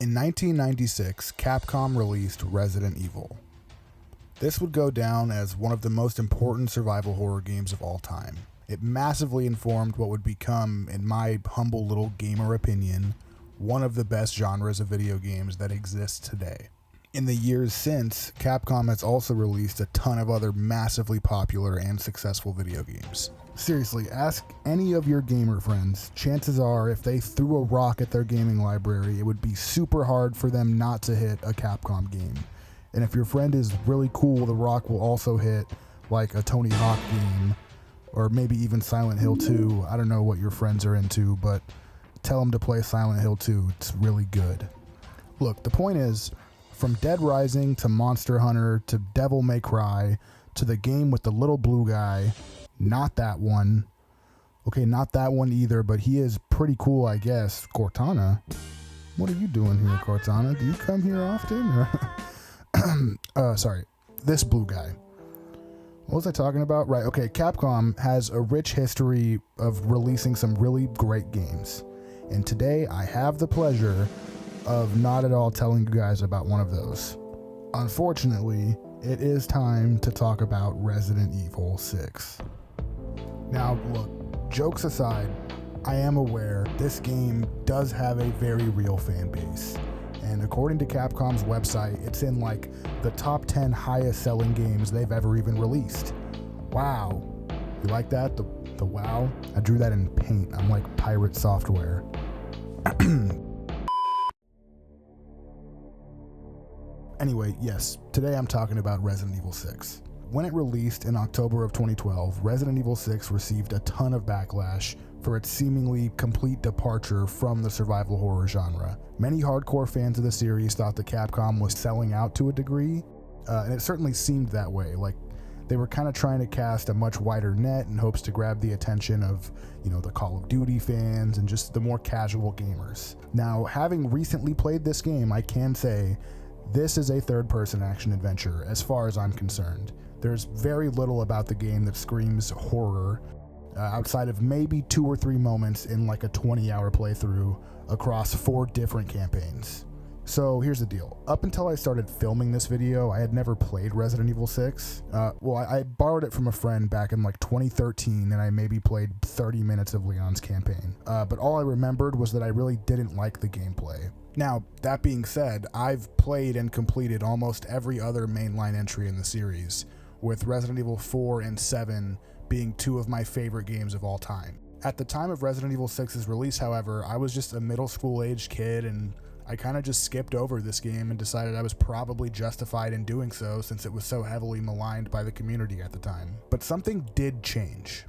In 1996, Capcom released Resident Evil. This would go down as one of the most important survival horror games of all time. It massively informed what would become, in my humble little gamer opinion, one of the best genres of video games that exists today. In the years since, Capcom has also released a ton of other massively popular and successful video games. Seriously, ask any of your gamer friends. Chances are, if they threw a rock at their gaming library, it would be super hard for them not to hit a Capcom game. And if your friend is really cool, the rock will also hit like a Tony Hawk game, or maybe even Silent Hill 2. I don't know what your friends are into, but tell them to play Silent Hill 2. It's really good. Look, the point is, from Dead Rising to Monster Hunter to Devil May Cry to the game with the little blue guy, not that one. Okay, not that one either, but he is pretty cool, I guess. Cortana? What are you doing here, Cortana? Do you come here often? Sorry. This blue guy. What was I talking about? Right, okay, Capcom has a rich history of releasing some really great games. And today, I have the pleasure of not at all telling you guys about one of those. Unfortunately, it is time to talk about Resident Evil 6. Now, look, jokes aside, I am aware this game does have a very real fan base. And according to Capcom's website, it's in like the top 10 highest selling games they've ever even released. Wow. You like that? The wow? I drew that in paint. I'm like pirate software. Anyway, yes, today I'm talking about Resident Evil 6. When it released in October of 2012, Resident Evil 6 received a ton of backlash for its seemingly complete departure from the survival horror genre. Many hardcore fans of the series thought that Capcom was selling out to a degree, and it certainly seemed that way. Like, they were kind of trying to cast a much wider net in hopes to grab the attention of, the Call of Duty fans and just the more casual gamers. Now, having recently played this game, I can say this is a third-person action adventure, as far as I'm concerned. There's very little about the game that screams horror, outside of maybe 2 or 3 moments in like a 20-hour playthrough across 4 different campaigns. So here's the deal. Up until I started filming this video, I had never played Resident Evil 6. I borrowed it from a friend back in like 2013, and I maybe played 30 minutes of Leon's campaign. But all I remembered was that I really didn't like the gameplay. Now, that being said, I've played and completed almost every other mainline entry in the series, with Resident Evil 4 and 7 being 2 of my favorite games of all time. At the time of Resident Evil 6's release, however, I was just a middle school-aged kid, and I kind of just skipped over this game and decided I was probably justified in doing so since it was so heavily maligned by the community at the time. But something did change.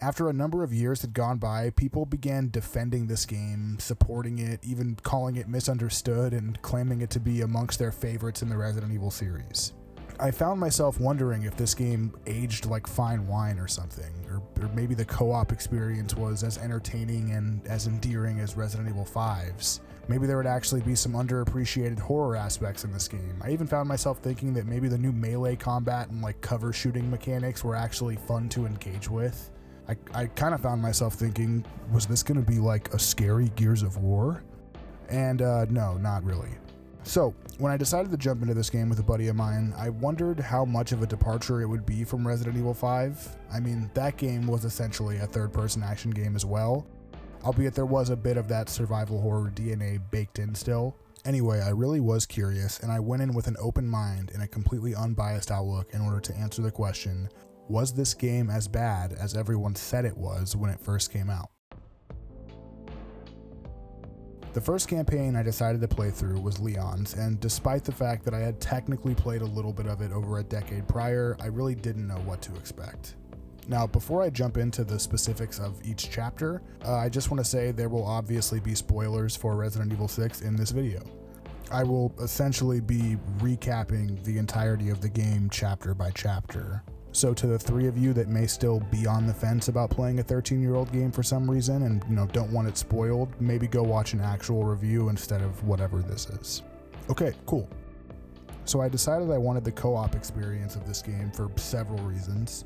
After a number of years had gone by, people began defending this game, supporting it, even calling it misunderstood and claiming it to be amongst their favorites in the Resident Evil series. I found myself wondering if this game aged like fine wine or something, or maybe the co-op experience was as entertaining and as endearing as Resident Evil 5's. Maybe there would actually be some underappreciated horror aspects in this game. I even found myself thinking that maybe the new melee combat and like cover shooting mechanics were actually fun to engage with. I kind of found myself thinking, was this going to be like a scary Gears of War? And no, not really. So, when I decided to jump into this game with a buddy of mine, I wondered how much of a departure it would be from Resident Evil 5. I mean, that game was essentially a third-person action game as well, albeit there was a bit of that survival horror DNA baked in still. Anyway, I really was curious, and I went in with an open mind and a completely unbiased outlook in order to answer the question, was this game as bad as everyone said it was when it first came out? The first campaign I decided to play through was Leon's, and despite the fact that I had technically played a little bit of it over a decade prior, I really didn't know what to expect. Now, before I jump into the specifics of each chapter, I just want to say there will obviously be spoilers for Resident Evil 6 in this video. I will essentially be recapping the entirety of the game chapter by chapter. So to the 3 of you that may still be on the fence about playing a 13-year-old game for some reason and don't want it spoiled, maybe go watch an actual review instead of whatever this is. Okay, cool. So I decided I wanted the co-op experience of this game for several reasons.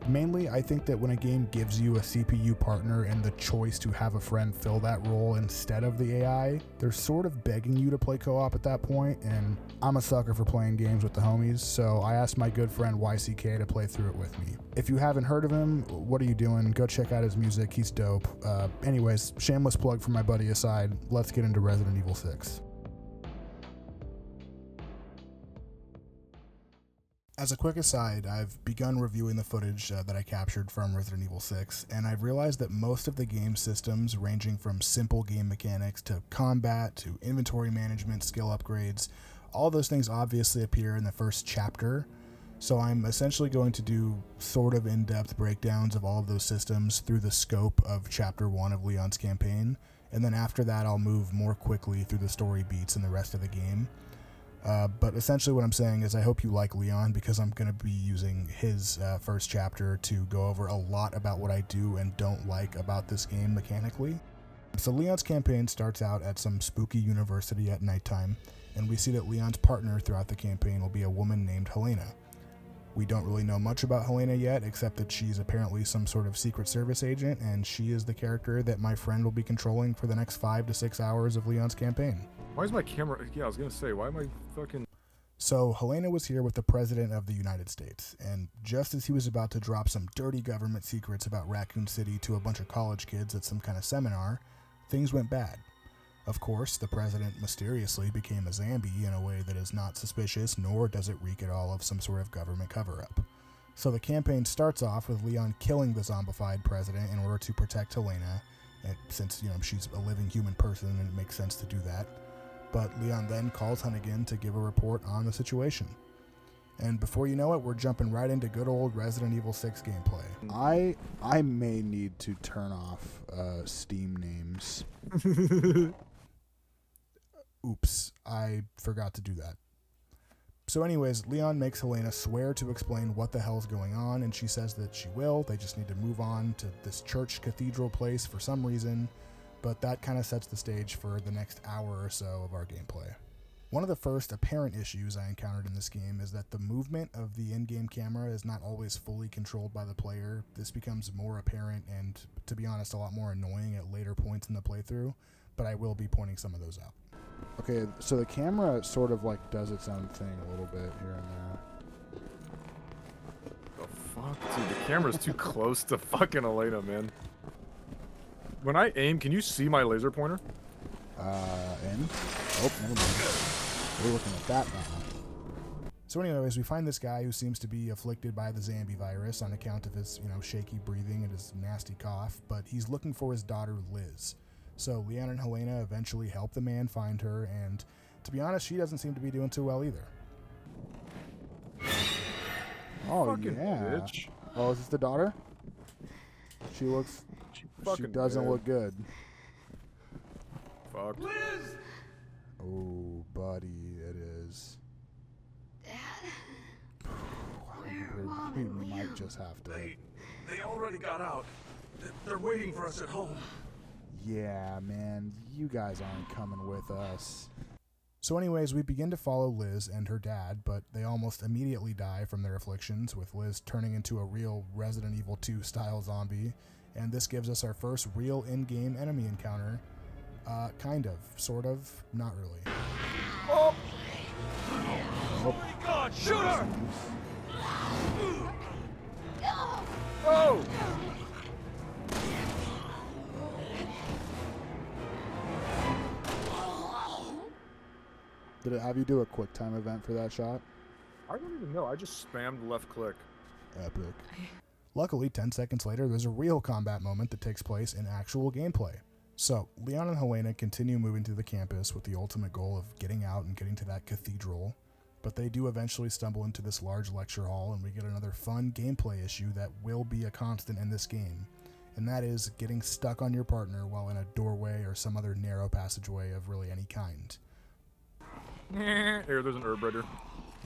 Mainly, I think that when a game gives you a CPU partner and the choice to have a friend fill that role instead of the AI, they're sort of begging you to play co-op at that point, and I'm a sucker for playing games with the homies, so I asked my good friend YCK to play through it with me. If you haven't heard of him, what are you doing? Go check out his music, he's dope. Anyways, shameless plug from my buddy aside, let's get into Resident Evil 6. As a quick aside, I've begun reviewing the footage that I captured from Resident Evil 6, and I've realized that most of the game systems, ranging from simple game mechanics to combat to inventory management, skill upgrades, all those things obviously appear in the first chapter, so I'm essentially going to do sort of in-depth breakdowns of all of those systems through the scope of Chapter 1 of Leon's campaign, and then after that I'll move more quickly through the story beats in the rest of the game. But essentially what I'm saying is I hope you like Leon, because I'm going to be using his first chapter to go over a lot about what I do and don't like about this game mechanically. So Leon's campaign starts out at some spooky university at nighttime, and we see that Leon's partner throughout the campaign will be a woman named Helena. We don't really know much about Helena yet, except that she's apparently some sort of Secret Service agent, and she is the character that my friend will be controlling for the next 5 to 6 hours of Leon's campaign. Why is my camera... Yeah, I was gonna say, why am I fucking... So, Helena was here with the President of the United States, and just as he was about to drop some dirty government secrets about Raccoon City to a bunch of college kids at some kind of seminar, things went bad. Of course, the President mysteriously became a zombie in a way that is not suspicious, nor does it reek at all of some sort of government cover-up. So the campaign starts off with Leon killing the zombified President in order to protect Helena, and since, she's a living human person and it makes sense to do that. But Leon then calls Hunnigan to give a report on the situation. And before you know it, we're jumping right into good old Resident Evil 6 gameplay. I may need to turn off Steam names. Oops, I forgot to do that. So anyways, Leon makes Helena swear to explain what the hell's going on, and she says that she will. They just need to move on to this church cathedral place for some reason. But that kind of sets the stage for the next hour or so of our gameplay. One of the first apparent issues I encountered in this game is that the movement of the in-game camera is not always fully controlled by the player. This becomes more apparent and, to be honest, a lot more annoying at later points in the playthrough, but I will be pointing some of those out. Okay, so the camera sort of does its own thing a little bit here and there. The fuck? Dude, the camera's too close to fucking Elena, man. When I aim, can you see my laser pointer? Oh, never mind. We're looking at that now. So anyways, we find this guy who seems to be afflicted by the zombie virus on account of his, shaky breathing and his nasty cough, but he's looking for his daughter, Liz. So Leon and Helena eventually help the man find her, and to be honest, she doesn't seem to be doing too well either. Oh, fucking yeah. bitch. Oh, is this the daughter? She doesn't dead. look good. Fuck. Liz! Oh, buddy, it is. Dad. We might just have to. They already got out. They're waiting for us at home. Yeah, man, you guys aren't coming with us. So anyways, we begin to follow Liz and her dad, but they almost immediately die from their afflictions, with Liz turning into a real Resident Evil 2 style zombie, and this gives us our first real in-game enemy encounter. Kind of, sort of, not really. Oh! Oh my god, shoot her! Oh! Did it have you do a quick time event for that shot? I don't even know. I just spammed left click. Epic. Luckily, 10 seconds later, there's a real combat moment that takes place in actual gameplay. So, Leon and Helena continue moving through the campus with the ultimate goal of getting out and getting to that cathedral, but they do eventually stumble into this large lecture hall, and we get another fun gameplay issue that will be a constant in this game, and that is getting stuck on your partner while in a doorway or some other narrow passageway of really any kind. Here, there's an herb rider.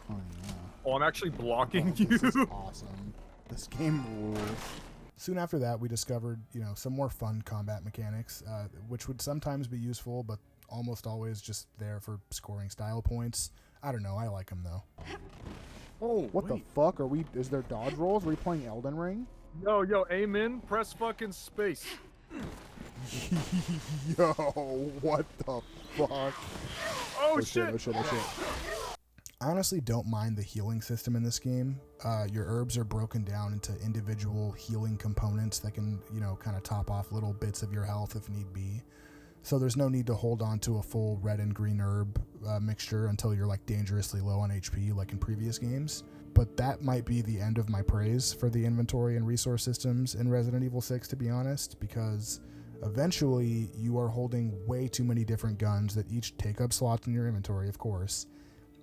Oh, yeah. Oh, I'm actually blocking you. This is awesome. This game rules. Soon after that, we discovered, some more fun combat mechanics, which would sometimes be useful, but almost always just there for scoring style points. I don't know, I like them though. Oh, What the fuck? Are we... Is there dodge rolls? Are we playing Elden Ring? Yo, aim in, press fucking space. Yo, what the fuck? Oh shit! Oh shit! I honestly don't mind the healing system in this game. Your herbs are broken down into individual healing components that can, kind of top off little bits of your health if need be. So there's no need to hold on to a full red and green herb mixture until you're like dangerously low on HP like in previous games. But that might be the end of my praise for the inventory and resource systems in Resident Evil 6, to be honest, because eventually you are holding way too many different guns that each take up slots in your inventory, of course.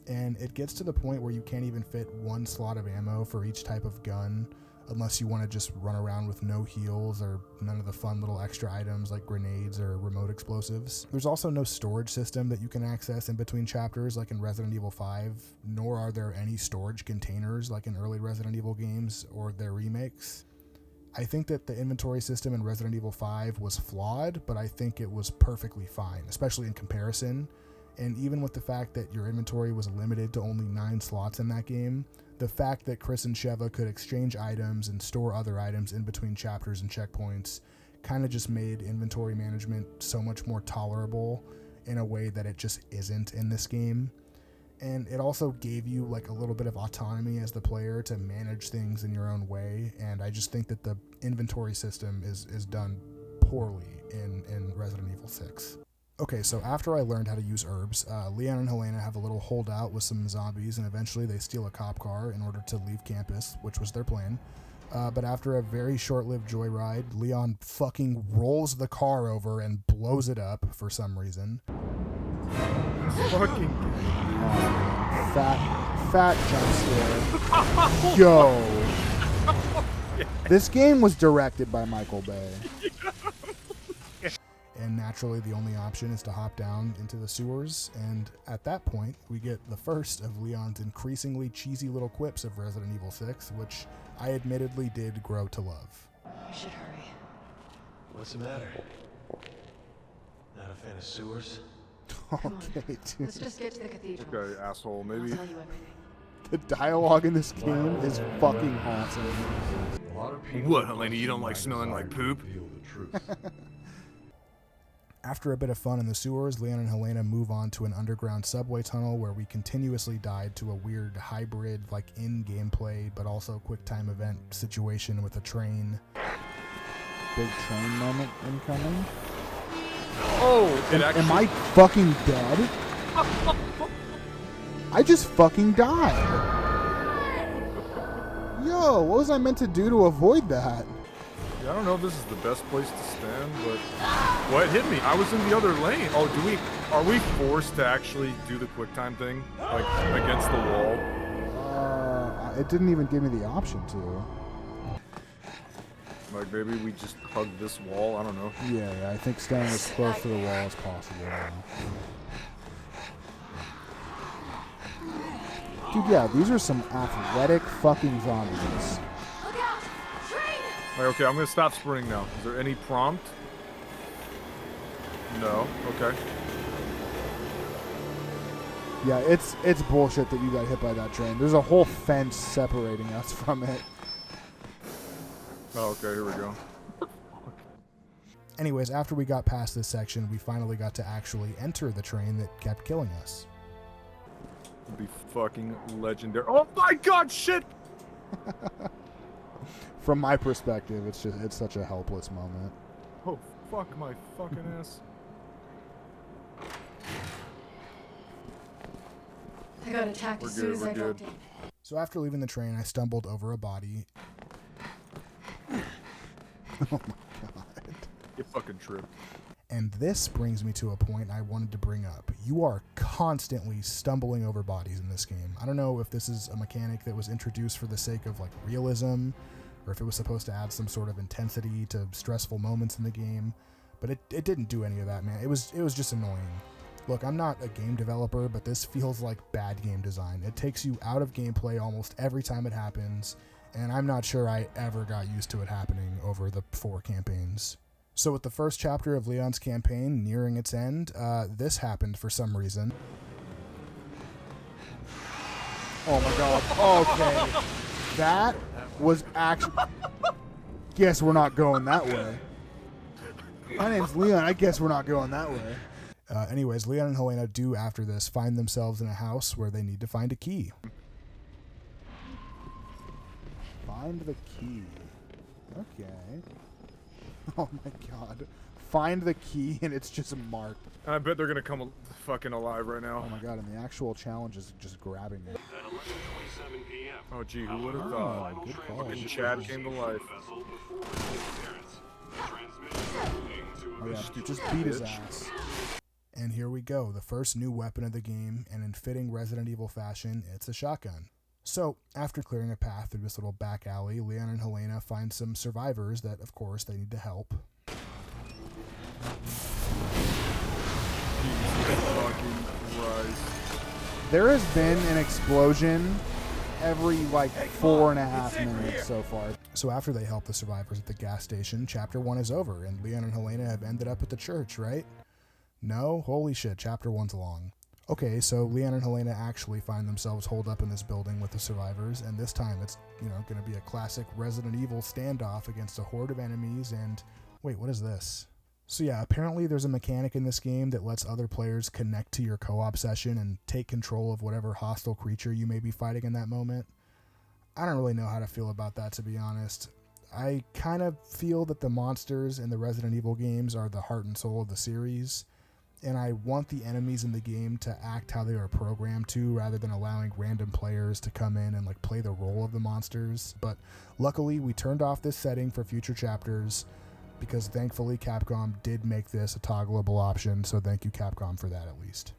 And it gets to the point where you can't even fit one slot of ammo for each type of gun unless you want to just run around with no heals or none of the fun little extra items like grenades or remote explosives. There's also no storage system that you can access in between chapters like in Resident Evil 5, nor are there any storage containers like in early Resident Evil games or their remakes. I think that the inventory system in Resident Evil 5 was flawed, but I think it was perfectly fine, especially in comparison. And even with the fact that your inventory was limited to only 9 slots in that game, the fact that Chris and Sheva could exchange items and store other items in between chapters and checkpoints kind of just made inventory management so much more tolerable in a way that it just isn't in this game. And it also gave you like a little bit of autonomy as the player to manage things in your own way. And I just think that the inventory system is done poorly in Resident Evil 6. Okay, so after I learned how to use herbs, Leon and Helena have a little holdout with some zombies, and eventually they steal a cop car in order to leave campus, which was their plan. But after a very short-lived joyride, Leon fucking rolls the car over and blows it up for some reason. Fucking Fat jump scare. Yo. This game was directed by Michael Bay. And naturally, the only option is to hop down into the sewers, and at that point, we get the first of Leon's increasingly cheesy little quips of Resident Evil 6, which I admittedly did grow to love. We should hurry. What's the matter? Not a fan of sewers? Okay, dude. Let's just get to the cathedral. Okay, asshole, I'll maybe. tell you everything. The dialogue in this game is fucking awesome. What, Helena, you don't like smelling like poop? After a bit of fun in the sewers, Leon and Helena move on to an underground subway tunnel where we continuously died to a weird hybrid, like in-gameplay, but also quick-time event situation with a train. Big train moment incoming. Oh, Am I fucking dead? I just fucking died. Yo, what was I meant to do to avoid that? I don't know if this is the best place to stand, but what hit me? I was in the other lane. Oh, are we forced to actually do the quick time thing, like against the wall? It didn't even give me the option to. Like maybe we just hug this wall. I don't know. Yeah, I think staying as close to the wall as possible. Dude, yeah, these are some athletic fucking zombies. Okay, I'm gonna stop sprinting now. Is there any prompt? No. Okay. Yeah, it's bullshit that you got hit by that train. There's a whole fence separating us from it. Oh, okay, here we go. Anyways, after we got past this section, we finally got to actually enter the train that kept killing us. It'd be fucking legendary. Oh my god, shit! From my perspective, it's such a helpless moment. Oh, fuck my fucking ass. I got attacked as soon as I dropped in. So after leaving the train, I stumbled over a body. Oh my god. You fucking trip. And this brings me to a point I wanted to bring up. You are constantly stumbling over bodies in this game. I don't know if this is a mechanic that was introduced for the sake of like realism, or if it was supposed to add some sort of intensity to stressful moments in the game, but it didn't do any of that, man. It was just annoying. Look, I'm not a game developer, but this feels like bad game design. It takes you out of gameplay almost every time it happens, and I'm not sure I ever got used to it happening over the 4 campaigns. So with the first chapter of Leon's campaign nearing its end, this happened for some reason. Oh my god. Okay. That was actually... Guess we're not going that way. My name's Leon. I guess we're not going that way. Anyways, Leon and Helena do, after this, find themselves in a house where they need to find a key. Find the key. Okay. Oh my god. Find the key and it's just marked. And I bet they're gonna come fucking alive right now. Oh my god, and the actual challenge is just grabbing it. Oh gee, who would have thought? Oh, good call. Fucking Chad came to life. Oh yeah, just beat his ass. And here we go, the first new weapon of the game, and in fitting Resident Evil fashion, it's a shotgun. So, after clearing a path through this little back alley, Leon and Helena find some survivors that, of course, they need to help. Jesus fucking Christ. There has been an explosion every, like, 4.5 minutes so far. So after they help the survivors at the gas station, Chapter 1 is over, and Leon and Helena have ended up at the church, right? No? Holy shit, Chapter 1's long. Okay, so Leon and Helena actually find themselves holed up in this building with the survivors, and this time it's, going to be a classic Resident Evil standoff against a horde of enemies, and... Wait, what is this? So yeah, apparently there's a mechanic in this game that lets other players connect to your co-op session and take control of whatever hostile creature you may be fighting in that moment. I don't really know how to feel about that, to be honest. I kind of feel that the monsters in the Resident Evil games are the heart and soul of the series, and I want the enemies in the game to act how they are programmed to, rather than allowing random players to come in and like play the role of the monsters. But luckily we turned off this setting for future chapters, because thankfully Capcom did make this a toggleable option, so thank you Capcom for that at least.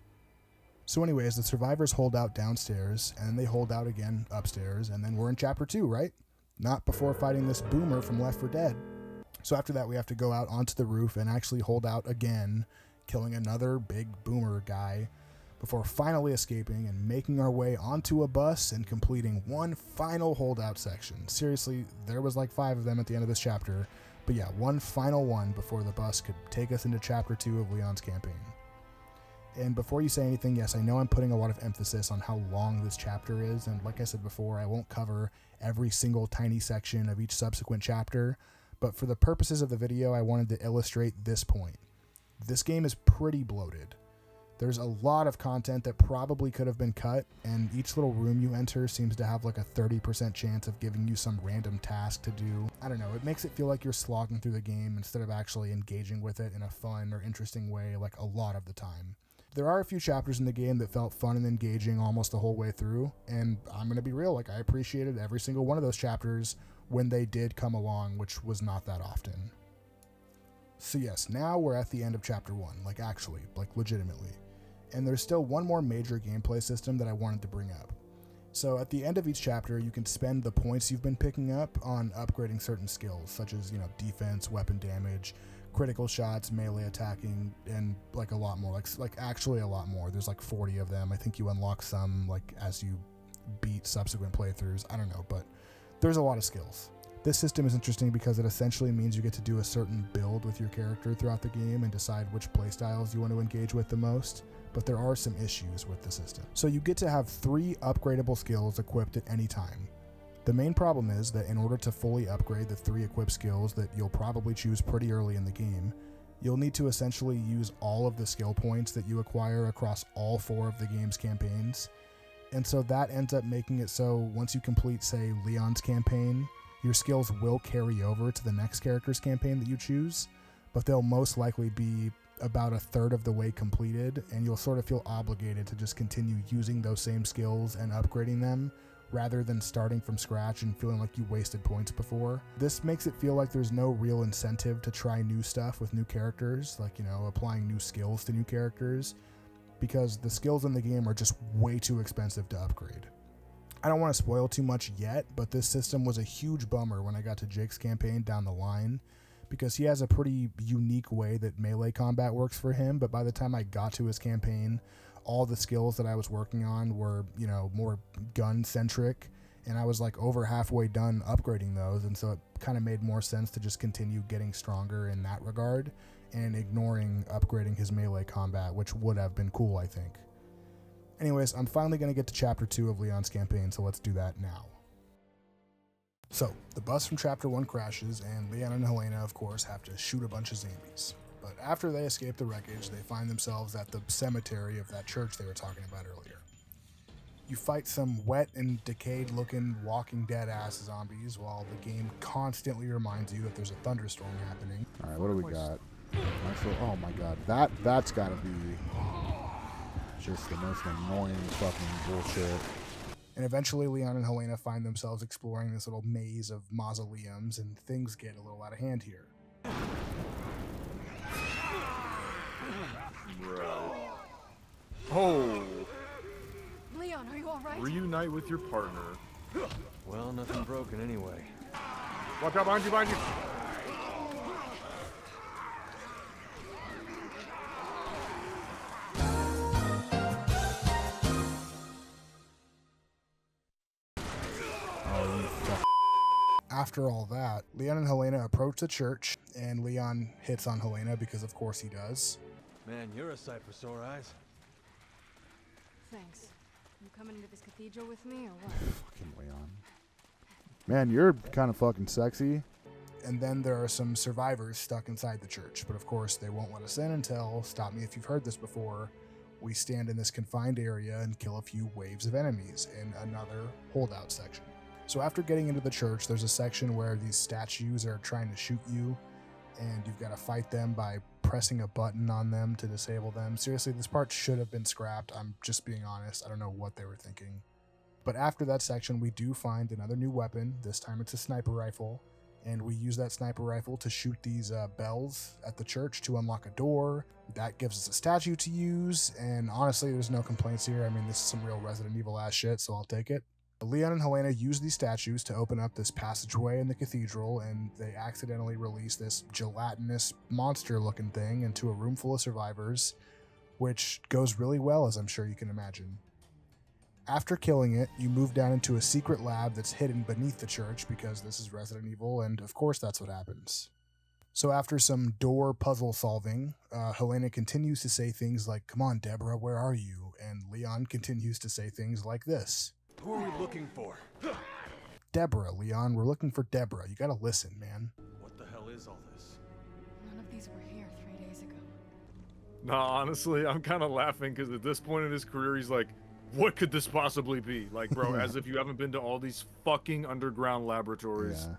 So anyways, the survivors hold out downstairs, and then they hold out again upstairs, and then we're in Chapter 2, right? Not before fighting this boomer from Left 4 Dead. So after that we have to go out onto the roof and actually hold out again, killing another big boomer guy, before finally escaping and making our way onto a bus and completing one final holdout section. Seriously, there was like 5 of them at the end of this chapter, but yeah, one final one before the bus could take us into Chapter 2 of Leon's campaign. And before you say anything, yes, I know I'm putting a lot of emphasis on how long this chapter is, and like I said before, I won't cover every single tiny section of each subsequent chapter, but for the purposes of the video, I wanted to illustrate this point. This game is pretty bloated. There's a lot of content that probably could have been cut, and each little room you enter seems to have like a 30% chance of giving you some random task to do. I don't know, it makes it feel like you're slogging through the game instead of actually engaging with it in a fun or interesting way like a lot of the time. There are a few chapters in the game that felt fun and engaging almost the whole way through, and I'm going to be real, like I appreciated every single one of those chapters when they did come along, which was not that often. So yes, now we're at the end of Chapter 1, like actually, like legitimately. And there's still one more major gameplay system that I wanted to bring up. So at the end of each chapter, you can spend the points you've been picking up on upgrading certain skills, such as, defense, weapon damage, critical shots, melee attacking, and like a lot more, like actually a lot more. There's like 40 of them. I think you unlock some like as you beat subsequent playthroughs. I don't know, but there's a lot of skills. This system is interesting because it essentially means you get to do a certain build with your character throughout the game and decide which playstyles you want to engage with the most, but there are some issues with the system. So you get to have 3 upgradable skills equipped at any time. The main problem is that in order to fully upgrade the 3 equipped skills that you'll probably choose pretty early in the game, you'll need to essentially use all of the skill points that you acquire across all 4 of the game's campaigns, and so that ends up making it so once you complete, say, Leon's campaign, your skills will carry over to the next character's campaign that you choose, but they'll most likely be about 1/3 of the way completed, and you'll sort of feel obligated to just continue using those same skills and upgrading them, rather than starting from scratch and feeling like you wasted points before. This makes it feel like there's no real incentive to try new stuff with new characters, like, applying new skills to new characters, because the skills in the game are just way too expensive to upgrade. I don't want to spoil too much yet, but this system was a huge bummer when I got to Jake's campaign down the line, because he has a pretty unique way that melee combat works for him, but by the time I got to his campaign, all the skills that I was working on were, more gun-centric, and I was like over halfway done upgrading those, and so it kind of made more sense to just continue getting stronger in that regard, and ignoring upgrading his melee combat, which would have been cool, I think. Anyways, I'm finally going to get to Chapter 2 of Leon's campaign, so let's do that now. So, the bus from Chapter 1 crashes, and Leon and Helena, of course, have to shoot a bunch of zombies. But after they escape the wreckage, they find themselves at the cemetery of that church they were talking about earlier. You fight some wet and decayed-looking Walking Dead-ass zombies, while the game constantly reminds you that there's a thunderstorm happening. All right, what do we got? Oh my god, that's gotta be just the most annoying fucking bullshit. And eventually Leon and Helena find themselves exploring this little maze of mausoleums, and things get a little out of hand here. Right. Oh! Leon, are you alright? Reunite with your partner. Well, nothing broken anyway. Watch out, behind you, behind you! After all that, Leon and Helena approach the church, and Leon hits on Helena because of course he does. Man, you're a sight for sore eyes. Thanks. You coming into this cathedral with me or what? Fucking Leon. Man, you're kind of fucking sexy. And then there are some survivors stuck inside the church, but of course they won't let us in until, stop me if you've heard this before, we stand in this confined area and kill a few waves of enemies in another holdout section. So after getting into the church, there's a section where these statues are trying to shoot you, and you've got to fight them by pressing a button on them to disable them. Seriously, this part should have been scrapped. I'm just being honest. I don't know what they were thinking. But after that section, we do find another new weapon. This time it's a sniper rifle, and we use that sniper rifle to shoot these bells at the church to unlock a door. That gives us a statue to use, and honestly, there's no complaints here. I mean, this is some real Resident Evil ass shit, so I'll take it. Leon and Helena use these statues to open up this passageway in the cathedral, and they accidentally release this gelatinous monster-looking thing into a room full of survivors, which goes really well, as I'm sure you can imagine. After killing it, you move down into a secret lab that's hidden beneath the church, because this is Resident Evil, and of course that's what happens. So after some door puzzle solving, Helena continues to say things like, "Come on, Deborah, where are you?" And Leon continues to say things like this. Who are we looking for? Deborah, Leon, we're looking for Deborah. You gotta listen, man. What the hell is all this? None of these were here 3 days ago. Nah, honestly, I'm kind of laughing because at this point in his career, he's like, what could this possibly be? Like, bro, as if you haven't been to all these fucking underground laboratories. Yeah.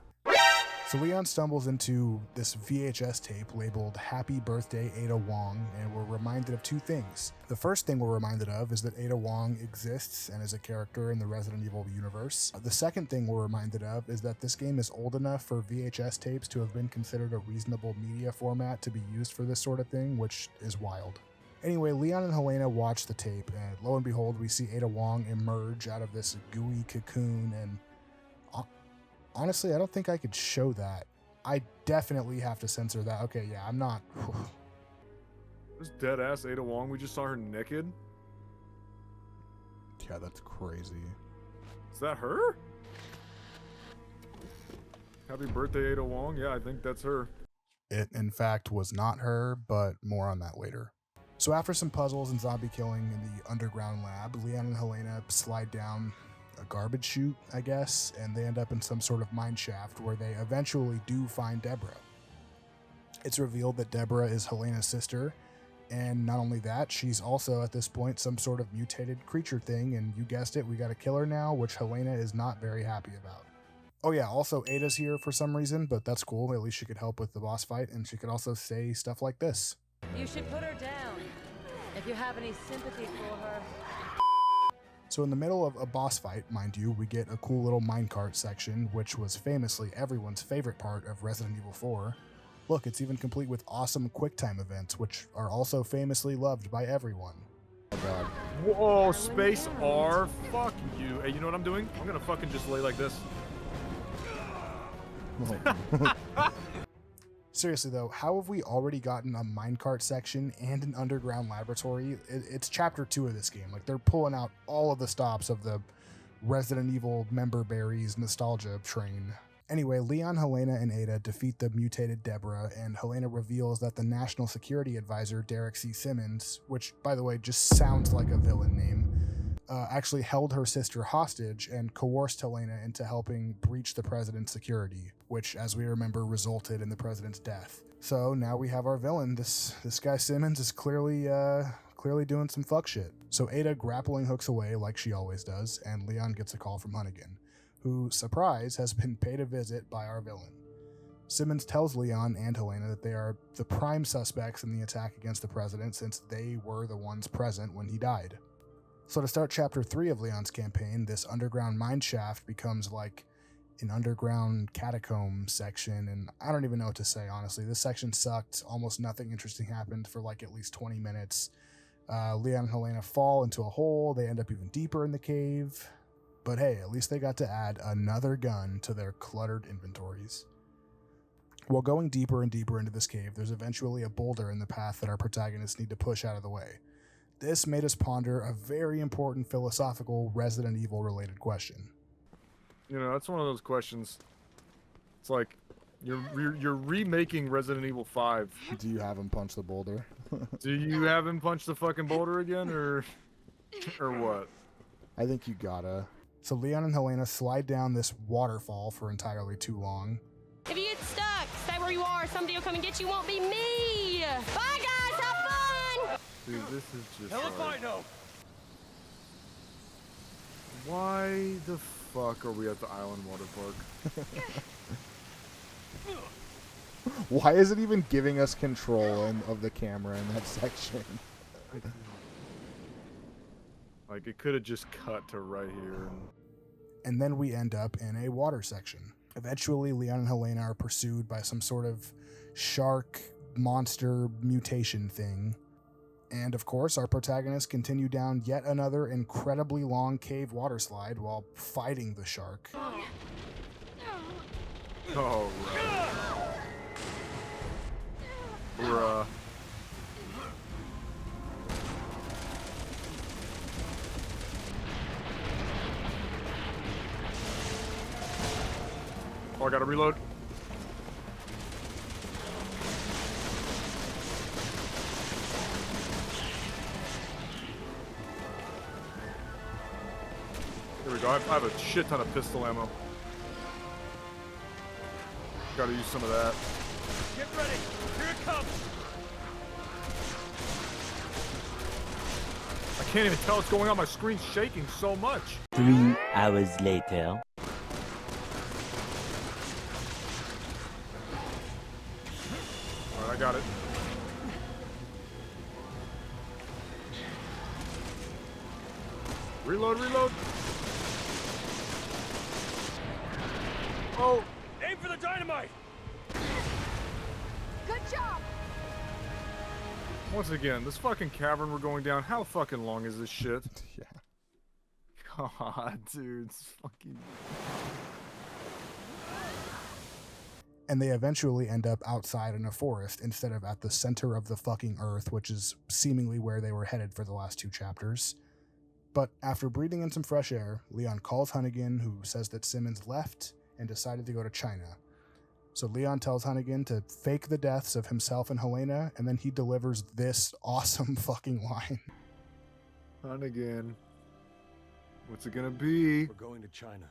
So Leon stumbles into this VHS tape labeled Happy Birthday Ada Wong, and we're reminded of two things. The first thing we're reminded of is that Ada Wong exists and is a character in the Resident Evil universe. The second thing we're reminded of is that this game is old enough for VHS tapes to have been considered a reasonable media format to be used for this sort of thing, which is wild. Anyway, Leon and Helena watch the tape, and lo and behold, we see Ada Wong emerge out of this gooey cocoon, and honestly, I don't think I could show that. I definitely have to censor that. Okay, yeah, I'm not. This dead ass Ada Wong, we just saw her naked. Yeah, that's crazy. Is that her? Happy birthday, Ada Wong. Yeah, I think that's her. It, in fact, was not her, but more on that later. So after some puzzles and zombie killing in the underground lab, Leon and Helena slide down a garbage chute, I guess, and they end up in some sort of mine shaft where they eventually do find Deborah. It's revealed that Deborah is Helena's sister, and not only that, she's also at this point some sort of mutated creature thing, and you guessed it, we gotta kill her now, which Helena is not very happy about. Oh yeah, also Ada's here for some reason, but that's cool, at least she could help with the boss fight, and she could also say stuff like this. You should put her down. If you have any sympathy for her. So in the middle of a boss fight, mind you, we get a cool little minecart section, which was famously everyone's favorite part of Resident Evil 4. Look, it's even complete with awesome QuickTime events, which are also famously loved by everyone. Oh god. Whoa, space R. Fuck you. Hey, you know what I'm doing? I'm gonna fucking just lay like this. Seriously though, how have we already gotten a minecart section and an underground laboratory? It's chapter 2 of this game. Like, they're pulling out all of the stops of the Resident Evil member berries nostalgia train. Anyway, Leon, Helena, and Ada defeat the mutated Deborah, and Helena reveals that the National Security Advisor, Derek C. Simmons, which, by the way, just sounds like a villain name, actually held her sister hostage and coerced Helena into helping breach the president's security, which, as we remember, resulted in the president's death. So now we have our villain. This guy Simmons is clearly doing some fuck shit. So Ada grappling hooks away like she always does, and Leon gets a call from Hunnigan, who, surprise, has been paid a visit by our villain. Simmons tells Leon and Helena that they are the prime suspects in the attack against the president since they were the ones present when he died. So to start chapter 3 of Leon's campaign, this underground mine shaft becomes like an underground catacomb section, and I don't even know what to say, honestly. This section sucked. Almost nothing interesting happened for like at least 20 minutes. Leon and Helena fall into a hole. They end up even deeper in the cave. But hey, at least they got to add another gun to their cluttered inventories. While going deeper and deeper into this cave, there's eventually a boulder in the path that our protagonists need to push out of the way. This made us ponder a very important philosophical Resident Evil related question. You know, that's one of those questions. It's like you're remaking Resident Evil 5. Do you have him punch the boulder? Do you have him punch the fucking boulder again, or what? I think you gotta. So Leon and Helena slide down this waterfall for entirely too long. If you get stuck, stay where you are. Somebody will come and get you. Won't be me. Bye, guys. Have fun. Dude, this is just Hell if I like, know. why the fuck are we at the Island Water Park? Why is it even giving us control of the camera in that section? Like, it could have just cut to right here. And then we end up in a water section. Eventually, Leon and Helena are pursued by some sort of shark monster mutation thing. And of course, our protagonists continue down yet another incredibly long cave water slide while fighting the shark. Oh, right. Bruh. Oh, I gotta reload. Here we go. I have a shit ton of pistol ammo. Gotta use some of that. Get ready. Here it comes. I can't even tell what's going on. My screen's shaking so much. 3 hours later. Alright, I got it. Reload, reload. Oh, Aim for the dynamite. Good job! once again, this fucking cavern we're going down, how fucking long is this shit? Yeah. God, dude, it's fucking... And they eventually end up outside in a forest instead of at the center of the fucking earth, which is seemingly where they were headed for the last 2 chapters. But after breathing in some fresh air, Leon calls Hunnigan, who says that Simmons left and decided to go to China. So Leon tells Hunnigan to fake the deaths of himself and Helena, and then he delivers this awesome fucking line. Hunnigan. What's it gonna be? We're going to China.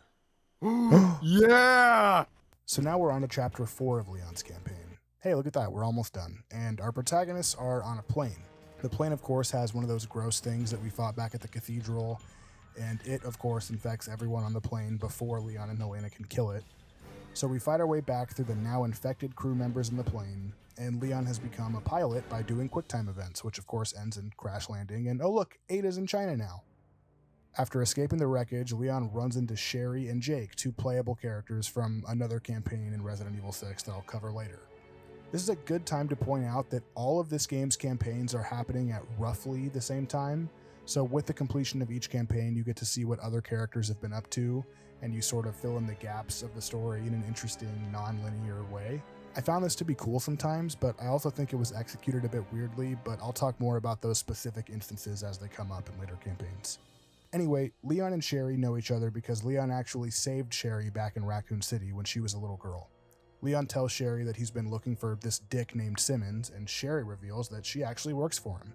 Yeah! So now we're on to chapter 4 of Leon's campaign. Hey, look at that, we're almost done. And our protagonists are on a plane. The plane, of course, has one of those gross things that we fought back at the cathedral, and it, of course, infects everyone on the plane before Leon and Helena can kill it. So we fight our way back through the now infected crew members in the plane, and Leon has become a pilot by doing QuickTime events, which of course ends in crash landing, and oh look, Ada's in China now. After escaping the wreckage, Leon runs into Sherry and Jake, 2 playable characters from another campaign in Resident Evil 6 that I'll cover later. This is a good time to point out that all of this game's campaigns are happening at roughly the same time, so with the completion of each campaign, you get to see what other characters have been up to, and you sort of fill in the gaps of the story in an interesting, non-linear way. I found this to be cool sometimes, but I also think it was executed a bit weirdly, but I'll talk more about those specific instances as they come up in later campaigns. Anyway, Leon and Sherry know each other because Leon actually saved Sherry back in Raccoon City when she was a little girl. Leon tells Sherry that he's been looking for this dick named Simmons, and Sherry reveals that she actually works for him.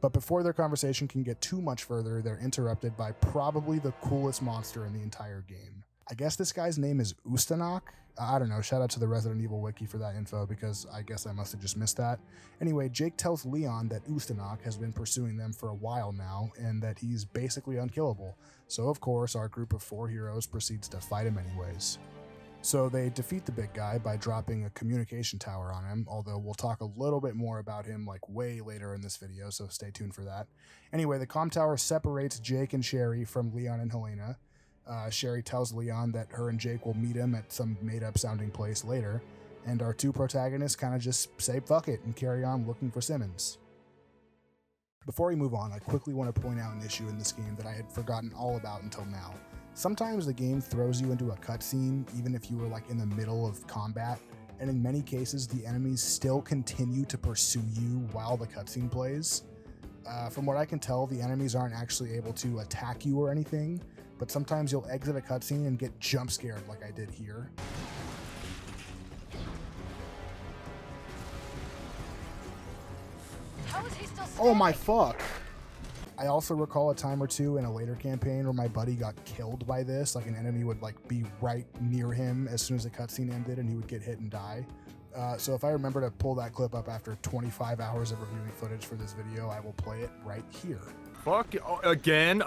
But before their conversation can get too much further, they're interrupted by probably the coolest monster in the entire game. I guess this guy's name is Ustanok? I don't know, shout out to the Resident Evil wiki for that info, because I guess I must have just missed that. Anyway, Jake tells Leon that Ustanok has been pursuing them for a while now, and that he's basically unkillable. So of course, our group of 4 heroes proceeds to fight him anyways. So they defeat the big guy by dropping a communication tower on him, although we'll talk a little bit more about him like way later in this video, so stay tuned for that. Anyway, the comm tower separates Jake and Sherry from Leon and Helena. Sherry tells Leon that her and Jake will meet him at some made-up sounding place later, and our 2 protagonists kind of just say fuck it and carry on looking for Simmons. Before we move on, I quickly want to point out an issue in this game that I had forgotten all about until now. Sometimes the game throws you into a cutscene even if you were like in the middle of combat, and in many cases the enemies still continue to pursue you while the cutscene plays. From what I can tell, the enemies aren't actually able to attack you or anything, but sometimes you'll exit a cutscene and get jump scared like I did here. How is he still Oh my fuck! I also recall a time or two in a later campaign where my buddy got killed by this, like an enemy would like be right near him as soon as the cutscene ended and he would get hit and die. So if I remember to pull that clip up after 25 hours of reviewing footage for this video, I will play it right here. Fuck, again.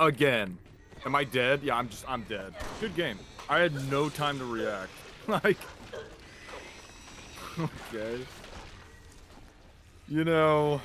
Am I dead? Yeah, I'm dead. Good game. I had no time to react. Like, okay. You know,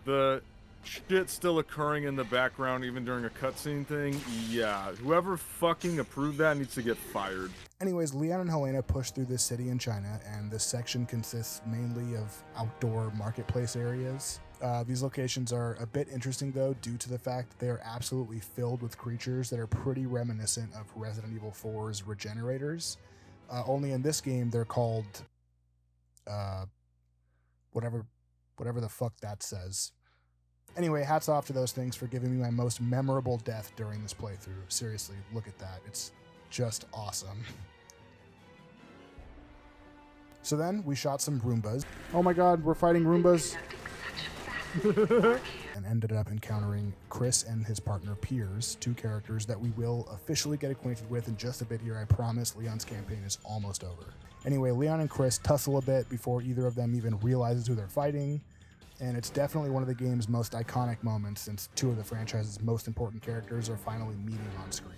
the shit still occurring in the background even during a cutscene thing, yeah. Whoever fucking approved that needs to get fired. Anyways, Leon and Helena push through this city in China, and this section consists mainly of outdoor marketplace areas. These locations are a bit interesting though, due to the fact that they are absolutely filled with creatures that are pretty reminiscent of Resident Evil 4's Regenerators. Only in this game they're called whatever the fuck that says. Anyway, hats off to those things for giving me my most memorable death during this playthrough. Seriously, look at that. It's just awesome. So then we shot some Roombas. Oh my god, we're fighting Roombas. And ended up encountering Chris and his partner Piers, 2 characters that we will officially get acquainted with in just a bit here. I promise Leon's campaign is almost over. Anyway, Leon and Chris tussle a bit before either of them even realizes who they're fighting, and it's definitely one of the game's most iconic moments since 2 of the franchise's most important characters are finally meeting on screen.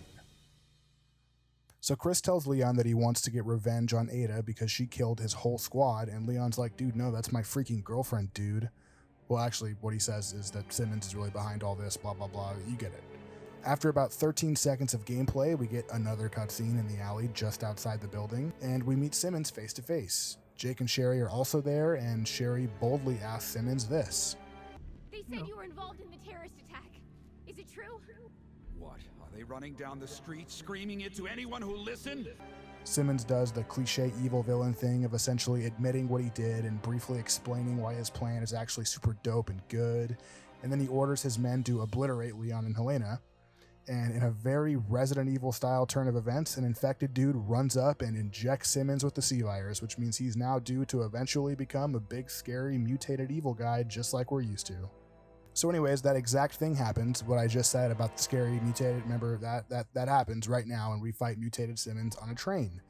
So Chris tells Leon that he wants to get revenge on Ada because she killed his whole squad, and Leon's like, dude, no, that's my freaking girlfriend, dude. Well, actually, what he says is that Simmons is really behind all this, blah, blah, blah. You get it. After about 13 seconds of gameplay, we get another cutscene in the alley just outside the building, and we meet Simmons face to face. Jake and Sherry are also there, and Sherry boldly asks Simmons this. They said you were involved in the terrorist attack. Is it true? What? Are they running down the street screaming it to anyone who listened? Simmons does the cliche evil villain thing of essentially admitting what he did and briefly explaining why his plan is actually super dope and good, and then he orders his men to obliterate Leon and Helena. And in a very Resident Evil style turn of events, an infected dude runs up and injects Simmons with the C-Virus, which means he's now due to eventually become a big, scary, mutated evil guy just like we're used to. So anyways, that exact thing happens, what I just said about the scary mutated, remember that happens right now, and we fight mutated Simmons on a train.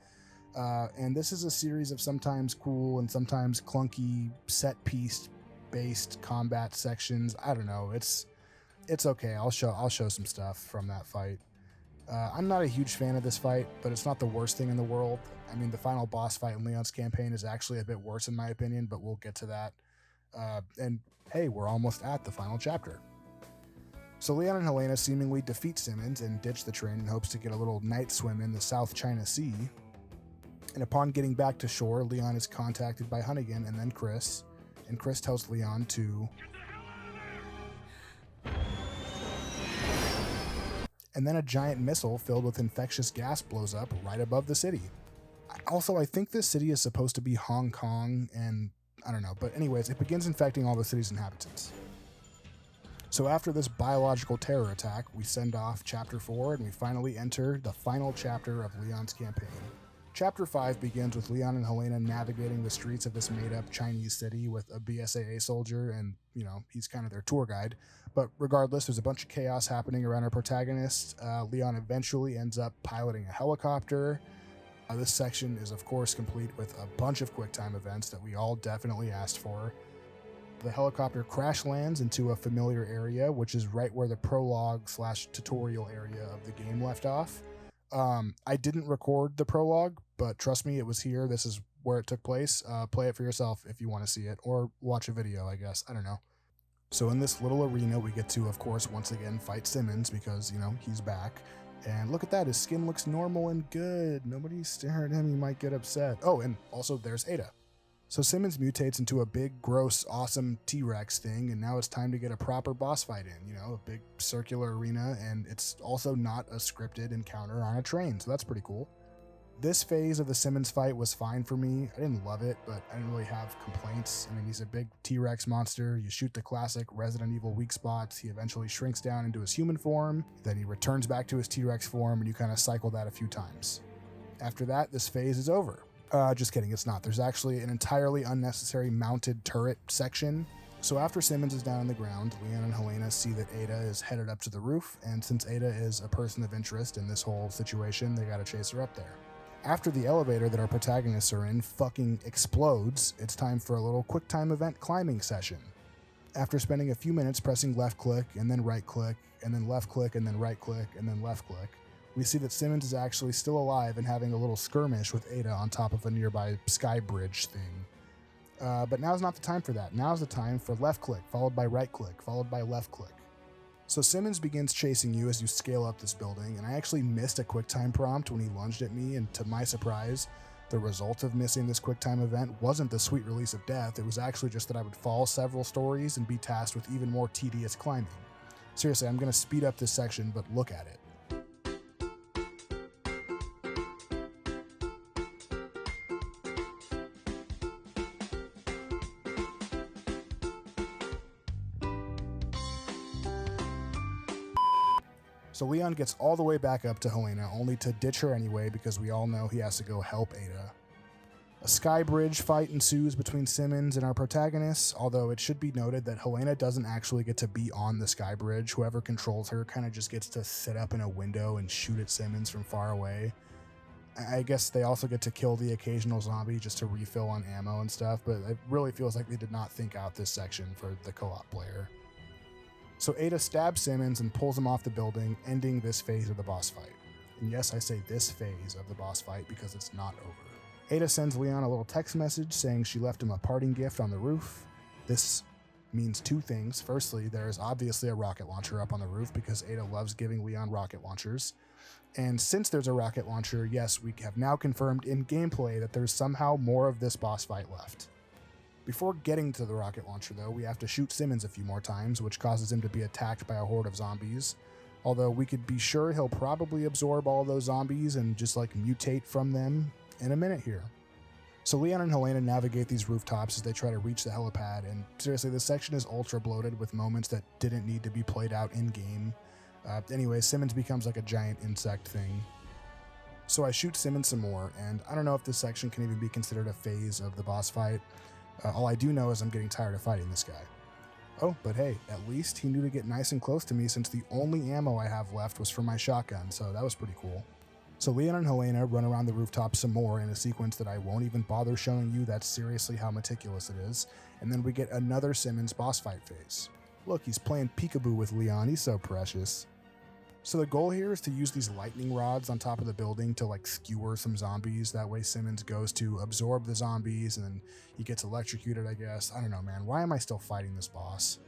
And this is a series of sometimes cool and sometimes clunky set piece based combat sections. I don't know, it's okay. I'll show some stuff from that fight. I'm not a huge fan of this fight, but it's not the worst thing in the world. I mean, the final boss fight in Leon's campaign is actually a bit worse in my opinion, but we'll get to that. And hey, we're almost at the final chapter. So Leon and Helena seemingly defeat Simmons and ditch the train in hopes to get a little night swim in the South China Sea. And upon getting back to shore, Leon is contacted by Hunnigan and then Chris, and Chris tells Leon to... And then a giant missile filled with infectious gas blows up right above the city. Also, I think this city is supposed to be Hong Kong, and I don't know, but anyways, it begins infecting all the city's inhabitants. So after this biological terror attack, we send off Chapter 4, and we finally enter the final chapter of Leon's campaign. Chapter 5 begins with Leon and Helena navigating the streets of this made-up Chinese city with a BSAA soldier, and, he's kind of their tour guide. But regardless, there's a bunch of chaos happening around our protagonist. Leon eventually ends up piloting a helicopter. This section is, of course, complete with a bunch of QuickTime events that we all definitely asked for. The helicopter crash lands into a familiar area, which is right where the prologue/tutorial area of the game left off. I didn't record the prologue, but trust me, it was here. This is where it took place. Play it for yourself if you want to see it, or watch a video, I guess. I don't know. So in this little arena, we get to, of course, once again fight Simmons because, he's back. And look at that, his skin looks normal and good. Nobody's staring at him, he might get upset. Oh, and also there's Ada. So Simmons mutates into a big, gross, awesome T-Rex thing, and now it's time to get a proper boss fight in, a big circular arena, and it's also not a scripted encounter on a train, so that's pretty cool. This phase of the Simmons fight was fine for me. I didn't love it, but I didn't really have complaints. I mean, he's a big T-Rex monster. You shoot the classic Resident Evil weak spots. He eventually shrinks down into his human form. Then he returns back to his T-Rex form, and you kind of cycle that a few times. After that, this phase is over. Just kidding, it's not. There's actually an entirely unnecessary mounted turret section. So after Simmons is down on the ground, Leon and Helena see that Ada is headed up to the roof, and since Ada is a person of interest in this whole situation, they gotta chase her up there. After the elevator that our protagonists are in fucking explodes, it's time for a little QuickTime event climbing session. After spending a few minutes pressing left click, and then right click, and then left click, and then right click, and then left click, we see that Simmons is actually still alive and having a little skirmish with Ada on top of a nearby sky bridge thing. But now's not the time for that. Now's the time for left click, followed by right click, followed by left click. So Simmons begins chasing you as you scale up this building, and I actually missed a QuickTime prompt when he lunged at me, and to my surprise, the result of missing this QuickTime event wasn't the sweet release of death, it was actually just that I would fall several stories and be tasked with even more tedious climbing. Seriously, I'm going to speed up this section, but look at it. So Leon gets all the way back up to Helena, only to ditch her anyway because we all know he has to go help Ada. A sky bridge fight ensues between Simmons and our protagonists, although it should be noted that Helena doesn't actually get to be on the sky bridge. Whoever controls her kind of just gets to sit up in a window and shoot at Simmons from far away. I guess they also get to kill the occasional zombie just to refill on ammo and stuff, but it really feels like they did not think out this section for the co-op player. So Ada stabs Simmons and pulls him off the building, ending this phase of the boss fight. And yes, I say this phase of the boss fight because it's not over. Ada sends Leon a little text message saying she left him a parting gift on the roof. This means two things. Firstly, there is obviously a rocket launcher up on the roof because Ada loves giving Leon rocket launchers. And since there's a rocket launcher, yes, we have now confirmed in gameplay that there's somehow more of this boss fight left. Before getting to the rocket launcher, though, we have to shoot Simmons a few more times, which causes him to be attacked by a horde of zombies. Although we could be sure he'll probably absorb all those zombies and just mutate from them in a minute here. So Leon and Helena navigate these rooftops as they try to reach the helipad, and seriously, this section is ultra bloated with moments that didn't need to be played out in-game. Anyway, Simmons becomes like a giant insect thing. So I shoot Simmons some more, and I don't know if this section can even be considered a phase of the boss fight. All I do know is I'm getting tired of fighting this guy. Oh, but hey, at least he knew to get nice and close to me since the only ammo I have left was from my shotgun, so that was pretty cool. So Leon and Helena run around the rooftop some more in a sequence that I won't even bother showing you. That's seriously how meticulous it is. And then we get another Simmons boss fight phase. Look, he's playing peekaboo with Leon. He's so precious. So the goal here is to use these lightning rods on top of the building to skewer some zombies. That way Simmons goes to absorb the zombies and then he gets electrocuted, I guess. I don't know, man. Why am I still fighting this boss?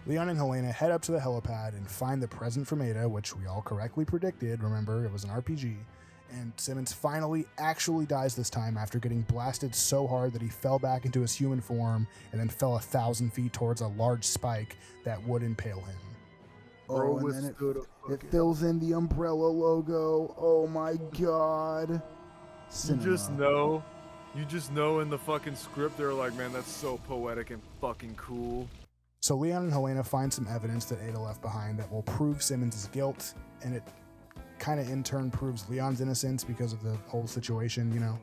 Leon and Helena head up to the helipad and find the present from Ada, which we all correctly predicted. Remember, it was an RPG. And Simmons finally actually dies this time after getting blasted so hard that he fell back into his human form and then fell 1,000 feet towards a large spike that would impale him. Bro, and then it fills in the Umbrella logo. Oh my god. Cinema. You just know in the fucking script they're like, man, that's so poetic and fucking cool. So Leon and Helena find some evidence that Ada left behind that will prove Simmons' guilt, and it kind of in turn proves Leon's innocence because of the whole situation, you know.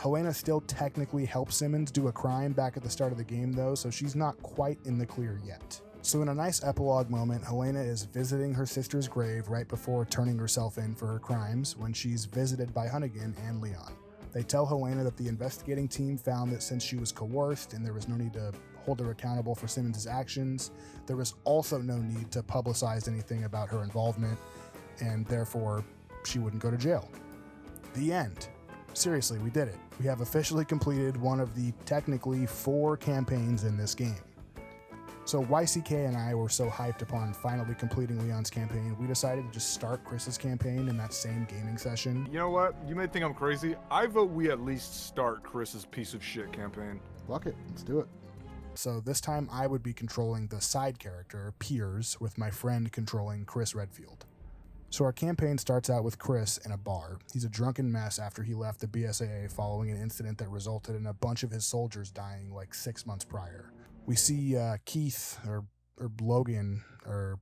Helena still technically helps Simmons do a crime back at the start of the game though, so she's not quite in the clear yet. So in a nice epilogue moment, Helena is visiting her sister's grave right before turning herself in for her crimes when she's visited by Hunnigan and Leon. They tell Helena that the investigating team found that since she was coerced and there was no need to hold her accountable for Simmons' actions, there was also no need to publicize anything about her involvement, and therefore she wouldn't go to jail. The end. Seriously, we did it. We have officially completed one of the technically 4 campaigns in this game. So YCK and I were so hyped upon finally completing Leon's campaign, we decided to just start Chris's campaign in that same gaming session. You know what? You may think I'm crazy. I vote we at least start Chris's piece of shit campaign. Fuck it, let's do it. So this time I would be controlling the side character, Piers, with my friend controlling Chris Redfield. So our campaign starts out with Chris in a bar. He's a drunken mess after he left the BSAA following an incident that resulted in a bunch of his soldiers dying like 6 months prior. We see Keith, or Logan, or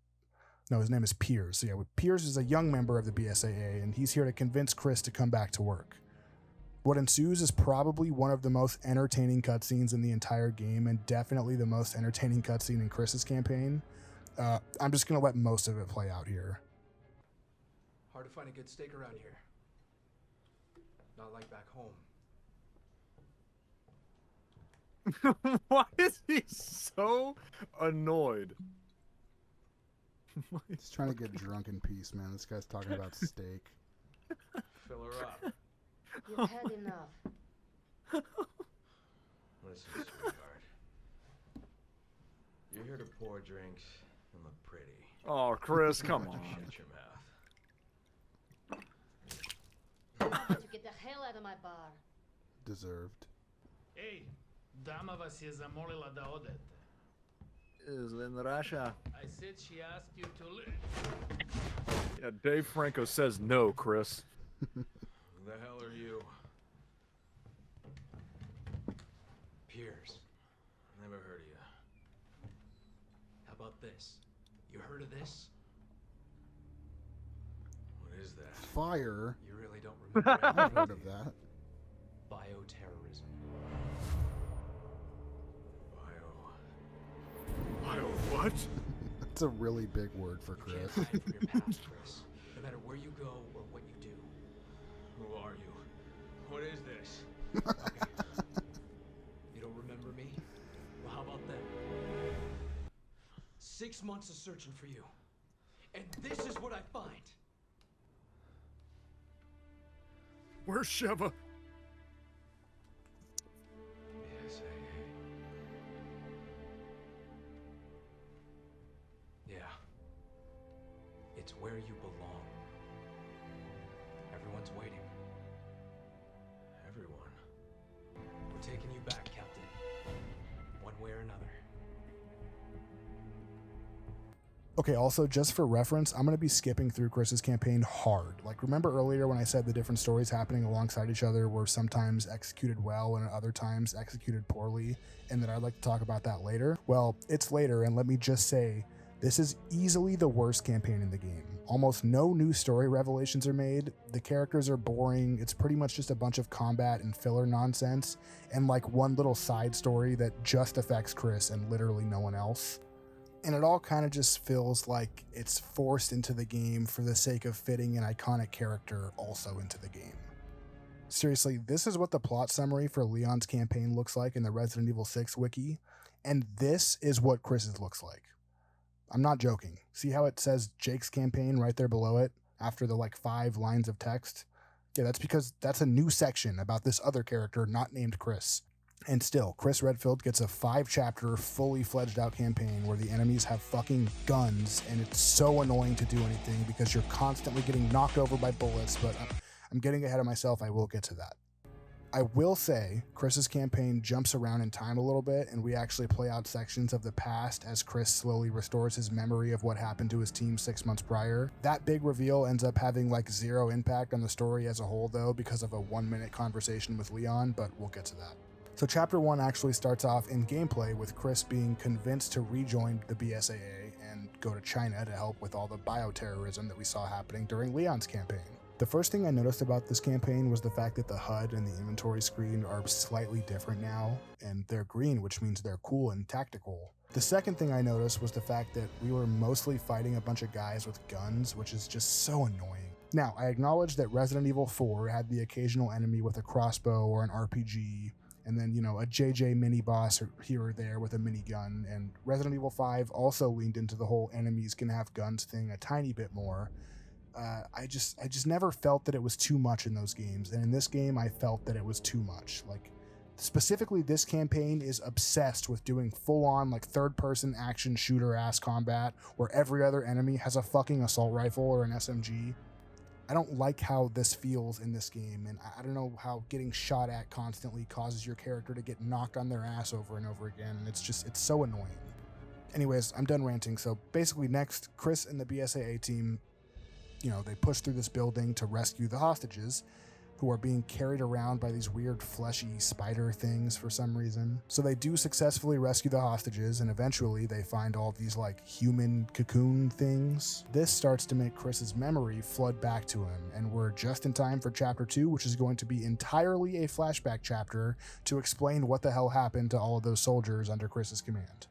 no, his name is Piers. So yeah, Piers is a young member of the BSAA, and he's here to convince Chris to come back to work. What ensues is probably one of the most entertaining cutscenes in the entire game, and definitely the most entertaining cutscene in Chris's campaign. I'm just going to let most of it play out here. Hard to find a good steak around here. Not like back home. Why is he so annoyed? He's trying to get drunk in peace, man. This guy's talking about steak. Fill her up. You've had enough. Listen, sweetheart. You're here to pour drinks and look pretty. Oh, Chris, come on. Shut your mouth. You get the hell out of my bar. Deserved. Ей, дамава си замолила да одете. Is in Russia. I said she asked you to leave. Yeah, Dave Franco says no, Chris. Who the hell are you? Piers. Never heard of you. How about this? You heard of this? What is that? Fire. You really don't remember I've anything, heard do of you? that. Bioterrorism. Bio what? That's a really big word for You can't Chris. hide from your past, Chris. No matter where you go or what you do. Who are you? What is this? Okay. You don't remember me? Well, how about that? 6 months of searching for you. And this is what I find. Where's Sheva? Yes, Yeah. It's where you belong. Everyone's waiting. everyone. We're taking you back, Captain. One way or another. Okay, also, just for reference, I'm going to be skipping through Chris's campaign hard. Like, remember earlier when I said the different stories happening alongside each other were sometimes executed well and at other times executed poorly, and that I'd like to talk about that later? Well, it's later, and let me just say, this is easily the worst campaign in the game. Almost no new story revelations are made, the characters are boring, it's pretty much just a bunch of combat and filler nonsense, and like one little side story that just affects Chris and literally no one else. And it all kind of just feels like it's forced into the game for the sake of fitting an iconic character also into the game. Seriously, this is what the plot summary for Leon's campaign looks like in the Resident Evil 6 wiki, and this is what Chris's looks like. I'm not joking. See how it says Jake's campaign right there below it, after the like 5 lines of text? Yeah, that's because that's a new section about this other character not named Chris. And still, Chris Redfield gets a 5-chapter, fully fledged out campaign where the enemies have fucking guns, and it's so annoying to do anything because you're constantly getting knocked over by bullets, but I'm getting ahead of myself, I will get to that. I will say, Chris's campaign jumps around in time a little bit, and we actually play out sections of the past as Chris slowly restores his memory of what happened to his team 6 months prior. That big reveal ends up having like 0 impact on the story as a whole though, because of a 1-minute conversation with Leon, but we'll get to that. So chapter 1 actually starts off in gameplay with Chris being convinced to rejoin the BSAA and go to China to help with all the bioterrorism that we saw happening during Leon's campaign. The first thing I noticed about this campaign was the fact that the HUD and the inventory screen are slightly different now, and they're green, which means they're cool and tactical. The second thing I noticed was the fact that we were mostly fighting a bunch of guys with guns, which is just so annoying. Now, I acknowledge that Resident Evil 4 had the occasional enemy with a crossbow or an RPG, and then, a JJ mini-boss here or there with a minigun, and Resident Evil 5 also leaned into the whole enemies can have guns thing a tiny bit more. I just never felt that it was too much in those games, and in this game I felt that it was too much. Like, specifically, this campaign is obsessed with doing full-on, like, third-person action shooter-ass combat where every other enemy has a fucking assault rifle or an SMG. I don't like how this feels in this game, and I don't know how getting shot at constantly causes your character to get knocked on their ass over and over again, and it's so annoying. Anyways, I'm done ranting, so basically next, Chris and the BSAA team, they push through this building to rescue the hostages, who are being carried around by these weird fleshy spider things for some reason. So they do successfully rescue the hostages, and eventually they find all these like human cocoon things. This starts to make Chris's memory flood back to him, and we're just in time for chapter 2, which is going to be entirely a flashback chapter to explain what the hell happened to all of those soldiers under Chris's command.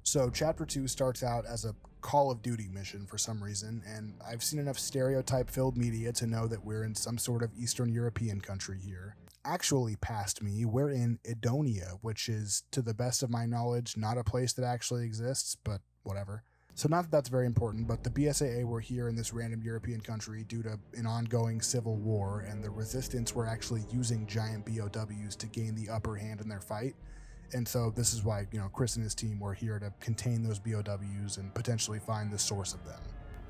So chapter 2 starts out as a Call of Duty mission for some reason, and I've seen enough stereotype-filled media to know that we're in some sort of Eastern European country here. Actually, past me, we're in Edonia, which is, to the best of my knowledge, not a place that actually exists, but whatever. So not that that's very important, but the BSAA were here in this random European country due to an ongoing civil war, and the resistance were actually using giant BOWs to gain the upper hand in their fight. And so this is why, Chris and his team were here to contain those BOWs and potentially find the source of them.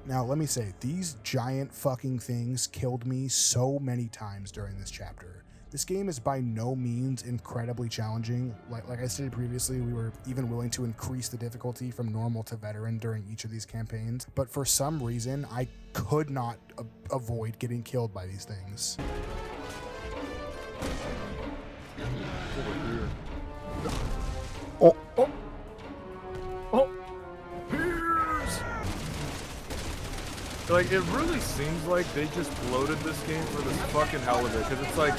Now, let me say, these giant fucking things killed me so many times during this chapter. This game is by no means incredibly challenging. Like I stated previously, we were even willing to increase the difficulty from normal to veteran during each of these campaigns. But for some reason, I could not avoid getting killed by these things. Pierce! Like, it really seems like they just bloated this game for the fucking hell of it, because it's like,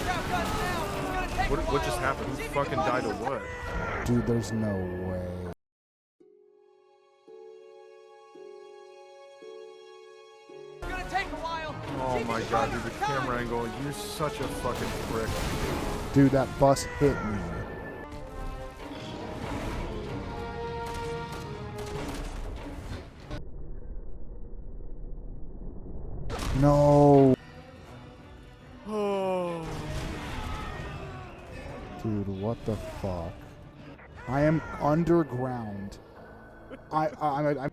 what just happened? Who fucking died or what? Dude, there's no way. Oh my god, dude, the camera angle, you're such a fucking prick. Dude, that bus hit me. No. Oh. Dude, what the fuck? I am underground.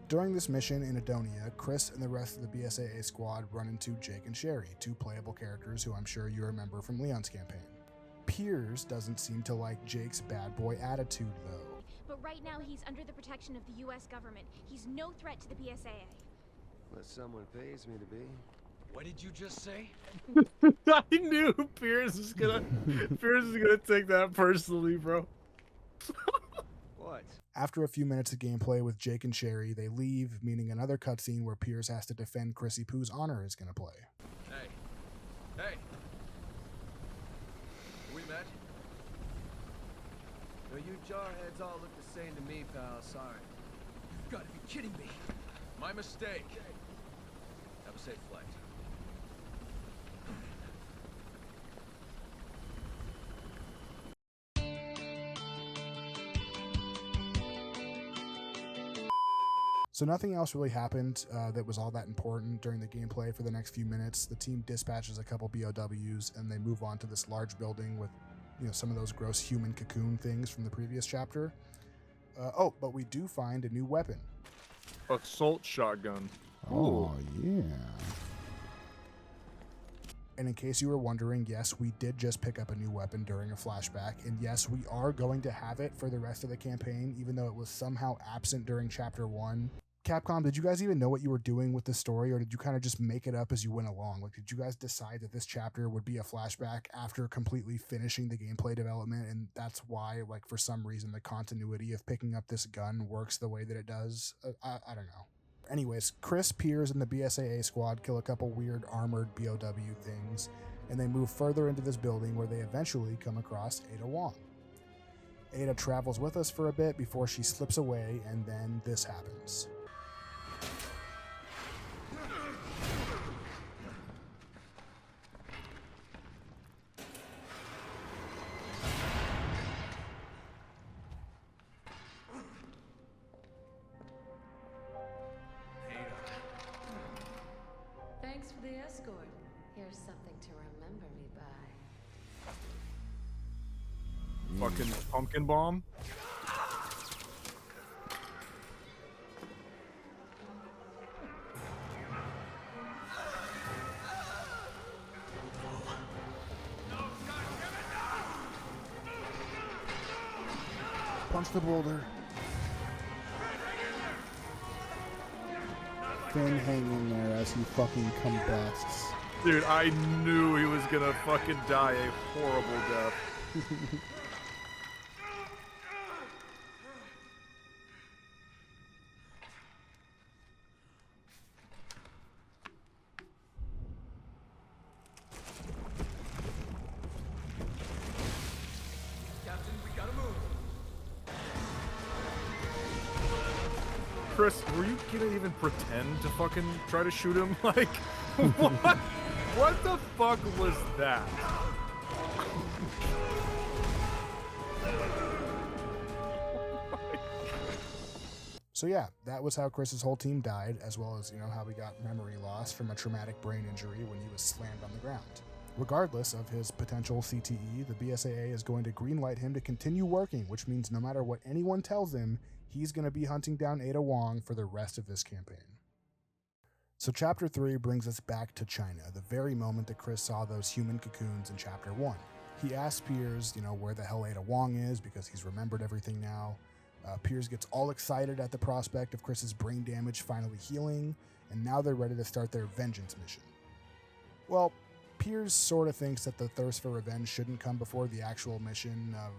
During this mission in Edonia, Chris and the rest of the BSAA squad run into Jake and Sherry, two playable characters who I'm sure you remember from Leon's campaign. Piers doesn't seem to like Jake's bad boy attitude, though. But right now he's under the protection of the U.S. government. He's no threat to the BSAA. Unless someone pays me to be. What did you just say? I knew Piers is gonna take that personally, bro. What? After a few minutes of gameplay with Jake and Sherry, they leave, meaning another cutscene where Piers has to defend Chrissy Poo's honor is gonna play. Hey. Hey. We met? No, you jarheads all look the same to me, pal. Sorry. You've got to be kidding me. My mistake. Have a safe flight. So nothing else really happened that was all that important during the gameplay for the next few minutes. The team dispatches a couple BOWs and they move on to this large building with some of those gross human cocoon things from the previous chapter. But we do find a new weapon. Assault shotgun. Oh, yeah. And in case you were wondering, yes, we did just pick up a new weapon during a flashback, and yes, we are going to have it for the rest of the campaign, even though it was somehow absent during Chapter 1. Capcom, did you guys even know what you were doing with the story, or did you kind of just make it up as you went along? Like, did you guys decide that this chapter would be a flashback after completely finishing the gameplay development, and that's why, like, for some reason, the continuity of picking up this gun works the way that it does? I don't know. Anyways, Chris, Piers, and the BSAA squad kill a couple weird armored BOW things, and they move further into this building where they eventually come across Ada Wong. Ada travels with us for a bit before she slips away, and then this happens. Thanks for the escort. Here's something to remember me by. Fucking pumpkin bomb. Punch the boulder. Finn hang in there as he fucking combusts. Dude, I knew he was gonna fucking die a horrible death. Chris, were you gonna even pretend to fucking try to shoot him? Like, what? What the fuck was that? So yeah, that was how Chris's whole team died, as well as, you know, how he got memory loss from a traumatic brain injury when he was slammed on the ground. Regardless of his potential CTE, the BSAA is going to greenlight him to continue working, which means no matter what anyone tells him, he's going to be hunting down Ada Wong for the rest of this campaign. So Chapter 3 brings us back to China, the very moment that Chris saw those human cocoons in Chapter 1. He asks Piers, you know, where the hell Ada Wong is, because he's remembered everything now. Piers gets all excited at the prospect of Chris's brain damage finally healing, and now they're ready to start their vengeance mission. Well, Piers sort of thinks that the thirst for revenge shouldn't come before the actual mission of...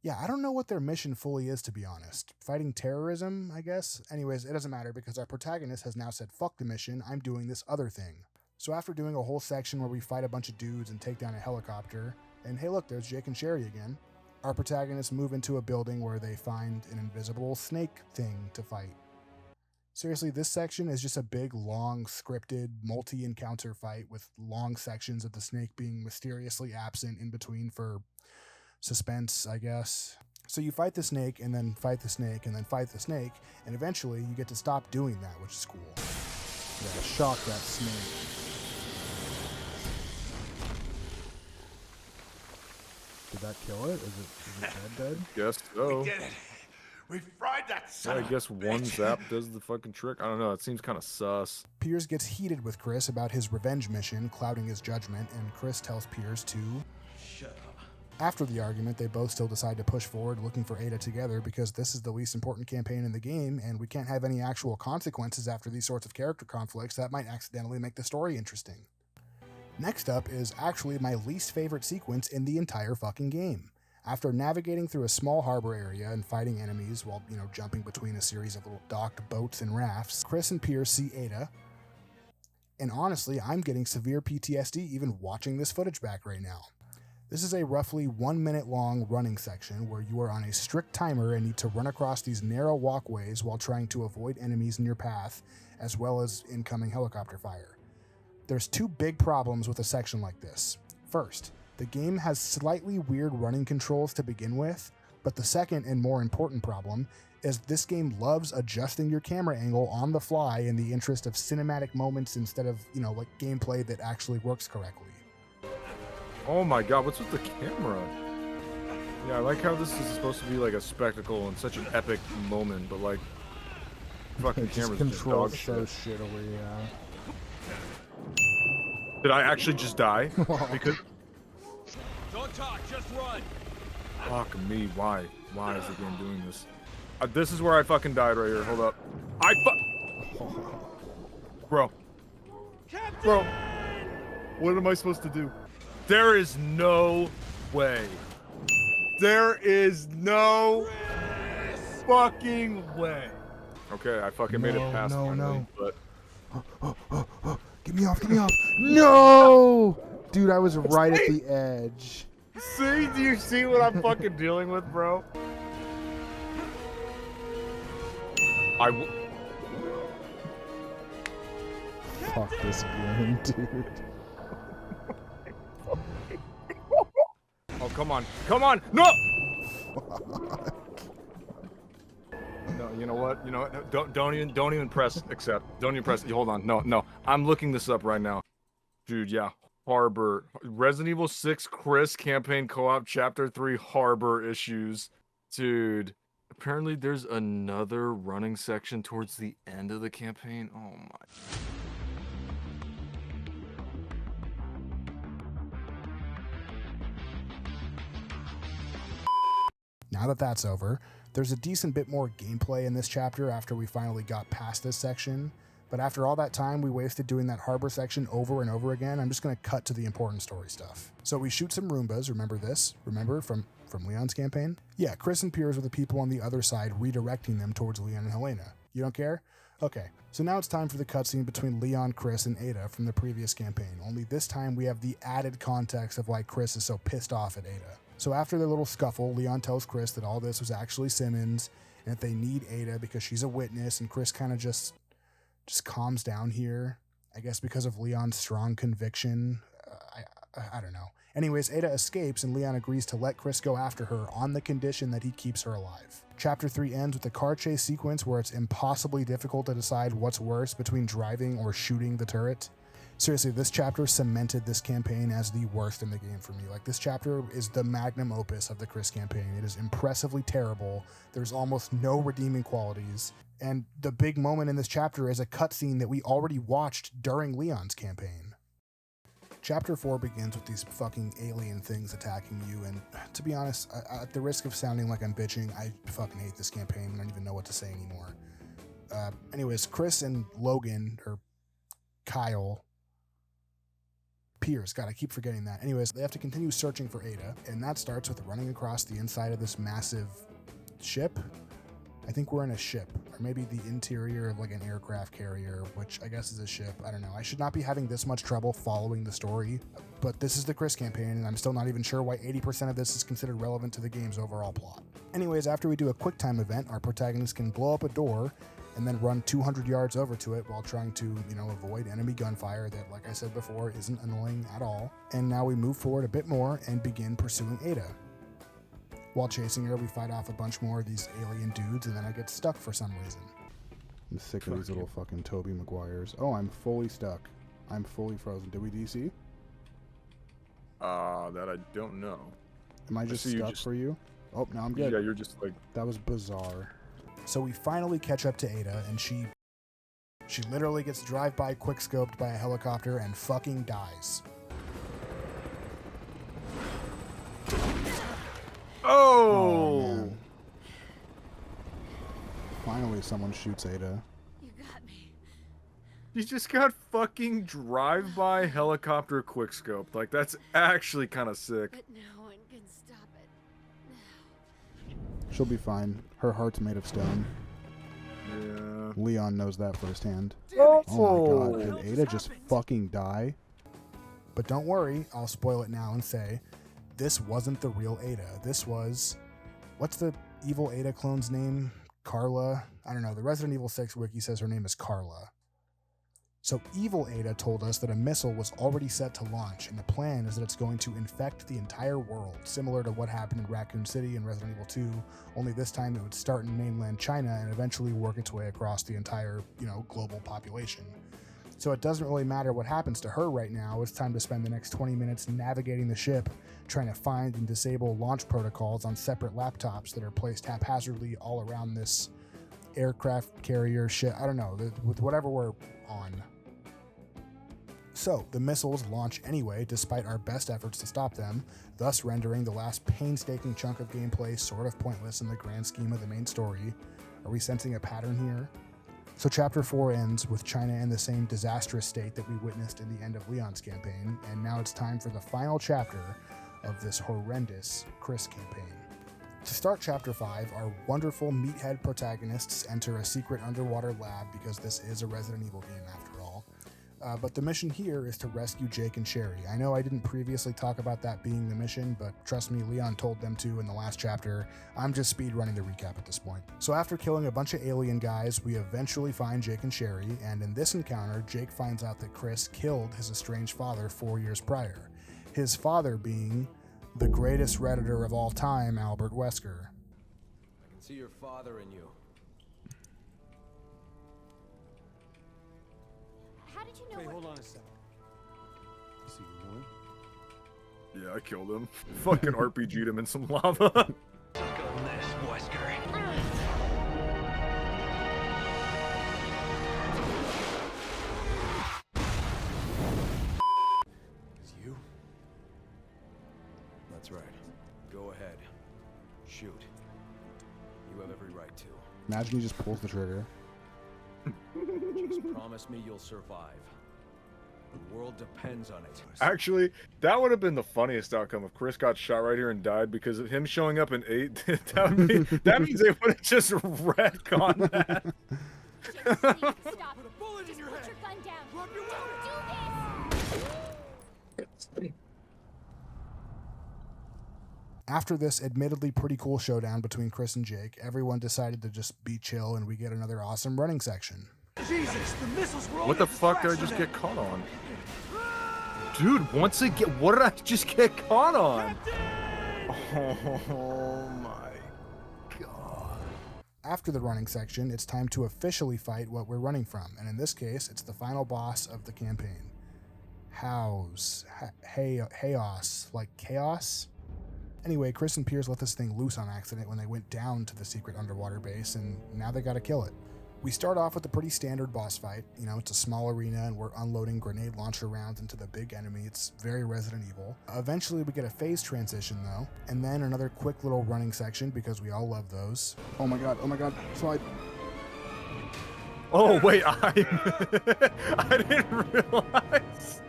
Yeah, I don't know what their mission fully is, to be honest. Fighting terrorism, I guess? Anyways, it doesn't matter because our protagonist has now said, fuck the mission, I'm doing this other thing. So after doing a whole section where we fight a bunch of dudes and take down a helicopter, and hey look, there's Jake and Sherry again, our protagonists move into a building where they find an invisible snake thing to fight. Seriously, this section is just a big, long, scripted, multi-encounter fight with long sections of the snake being mysteriously absent in between for suspense, I guess. So you fight the snake, and then fight the snake, and then fight the snake, and eventually you get to stop doing that, which is cool. Yeah, shock that snake. Did that kill it? Is it dead? Guess so. We did it. We fried that son Yeah, I guess one zap does the fucking trick. I don't know. It seems kind of sus. Piers gets heated with Chris about his revenge mission, clouding his judgment, and Chris tells Piers to shut up. After the argument, they both still decide to push forward looking for Ada together because this is the least important campaign in the game, and we can't have any actual consequences after these sorts of character conflicts that might accidentally make the story interesting. Next up is actually my least favorite sequence in the entire fucking game. After navigating through a small harbor area and fighting enemies while, you know, jumping between a series of little docked boats and rafts, Chris and Piers see Ada, and honestly, I'm getting severe PTSD even watching this footage back right now. This is a roughly 1 minute long running section where you are on a strict timer and need to run across these narrow walkways while trying to avoid enemies in your path, as well as incoming helicopter fire. There's two big problems with a section like this. First, the game has slightly weird running controls to begin with, but the second and more important problem is this game loves adjusting your camera angle on the fly in the interest of cinematic moments instead of, you know, like gameplay that actually works correctly. Oh my god, what's with the camera? Yeah, I like how this is supposed to be like a spectacle and such an epic moment, but like, fucking camera's just dog shit. Shittily, yeah. Did I actually just die? Because Don't talk, just run. fuck me, why? Why is the game doing this? This is where I fucking died right here. Hold up. Bro. Bro. What am I supposed to do? There is no way. There is no fucking way. Okay, I fucking made it past finally, but... Get me off, get me off. No! Dude, I was right at the edge. See? Do you see what I'm fucking dealing with, bro? Fuck this game, dude. Oh, come on. Come on! No! No, you know what? You know what? Don't even press accept. Don't even press. Hold on. No. I'm looking this up right now. Dude, yeah. Harbor. Resident Evil 6 Chris campaign co-op chapter 3 harbor issues. Dude. Apparently there's another running section towards the end of the campaign. Oh my. Now that that's over, there's a decent bit more gameplay in this chapter after we finally got past this section. But after all that time we wasted doing that harbor section over and over again, I'm just going to cut to the important story stuff. So we shoot some Roombas, remember this? Remember from Leon's campaign? Yeah, Chris and Piers are the people on the other side redirecting them towards Leon and Helena. You don't care? Okay, so now it's time for the cutscene between Leon, Chris, and Ada from the previous campaign, only this time we have the added context of why Chris is so pissed off at Ada. So after their little scuffle, Leon tells Chris that all this was actually Simmons, and that they need Ada because she's a witness, and Chris kind of just calms down here, I guess because of Leon's strong conviction. I don't know. Anyways, Ada escapes and Leon agrees to let Chris go after her on the condition that he keeps her alive. Chapter 3 ends with a car chase sequence where it's impossibly difficult to decide what's worse between driving or shooting the turret. Seriously, this chapter cemented this campaign as the worst in the game for me. Like, this chapter is the magnum opus of the Chris campaign. It is impressively terrible. There's almost no redeeming qualities. And the big moment in this chapter is a cutscene that we already watched during Leon's campaign. Chapter 4 begins with these fucking alien things attacking you, and to be honest, at the risk of sounding like I'm bitching, I fucking hate this campaign. I don't even know what to say anymore. Anyways, Chris and Logan, or Kyle, Piers, God, I keep forgetting that. Anyways, they have to continue searching for Ada, and that starts with running across the inside of this massive ship. I think we're in a ship, or maybe the interior of like an aircraft carrier, which I guess is a ship. I don't know. I should not be having this much trouble following the story, but this is the Chris campaign, and I'm still not even sure why 80% of this is considered relevant to the game's overall plot. Anyways, after we do a quick time event, our protagonist can blow up a door and then run 200 yards over to it while trying to, avoid enemy gunfire that, like I said before, isn't annoying at all. And now we move forward a bit more and begin pursuing Ada. While chasing her, we fight off a bunch more of these alien dudes, and then I get stuck for some reason. I'm sick of these little fucking Tobey Maguires. Oh, I'm fully stuck. I'm fully frozen. Did we DC? That I don't know. Am I just stuck for you? Oh, now I'm good. Yeah, you're just like... That was bizarre. So we finally catch up to Ada, and she literally gets drive-by quick-scoped by a helicopter and fucking dies. Oh! Finally, someone shoots Ada. You got me. You just got fucking drive-by helicopter quickscope. Like, that's actually kind of sick. But no one can stop it. She'll be fine. Her heart's made of stone. Yeah. Leon knows that firsthand. Oh my god, did Ada just fucking die? But don't worry, I'll spoil it now and say, this wasn't the real Ada. This was... What's the evil Ada clone's name? Carla? I don't know. The Resident Evil 6 wiki says her name is Carla. So evil Ada told us that a missile was already set to launch, and the plan is that it's going to infect the entire world, similar to what happened in Raccoon City in Resident Evil 2, only this time it would start in mainland China and eventually work its way across the entire, global population. So it doesn't really matter what happens to her right now. It's time to spend the next 20 minutes navigating the ship, trying to find and disable launch protocols on separate laptops that are placed haphazardly all around this aircraft carrier ship. I don't know, with whatever we're on. So, the missiles launch anyway, despite our best efforts to stop them, thus rendering the last painstaking chunk of gameplay sort of pointless in the grand scheme of the main story. Are we sensing a pattern here? So Chapter 4 ends with China in the same disastrous state that we witnessed in the end of Leon's campaign, and now it's time for the final chapter of this horrendous Chris campaign. To start Chapter 5, our wonderful meathead protagonists enter a secret underwater lab because this is a Resident Evil game after all. But the mission here is to rescue Jake and Sherry. I know I didn't previously talk about that being the mission, but trust me, Leon told them to in the last chapter. I'm just speedrunning the recap at this point. So after killing a bunch of alien guys, we eventually find Jake and Sherry, and in this encounter, Jake finds out that Chris killed his estranged father 4 years prior. His father being the greatest Redditor of all time, Albert Wesker. I can see your father in you. How did you know? Wait, hold on a second. You see me? Yeah, I killed him. Fucking RPG'd him in some lava. Look on this, Wesker. It's you? That's right. Go ahead. Shoot. You have every right to. Imagine he just pulls the trigger. Just promise me you'll survive. The world depends on it. Actually, that would have been the funniest outcome if Chris got shot right here and died because of him showing up in 8. That means they would have just retconned that. Stop. Put a bullet in your head. Put your gun down. Drop your weapon. Do this. After this admittedly pretty cool showdown between Chris and Jake, everyone decided to just be chill and we get another awesome running section. Jesus, the missiles were what the fuck did I just get caught on? Dude, once again, what did I just get caught on? Oh my god. After the running section, it's time to officially fight what we're running from, and in this case, it's the final boss of the campaign. Chaos, like chaos? Anyway, Chris and Piers let this thing loose on accident when they went down to the secret underwater base, and now they gotta kill it. We start off with a pretty standard boss fight. You know, it's a small arena and we're unloading grenade launcher rounds into the big enemy. It's very Resident Evil. Eventually we get a phase transition though, and then another quick little running section because we all love those. Oh my god, slide. Oh wait, I didn't realize.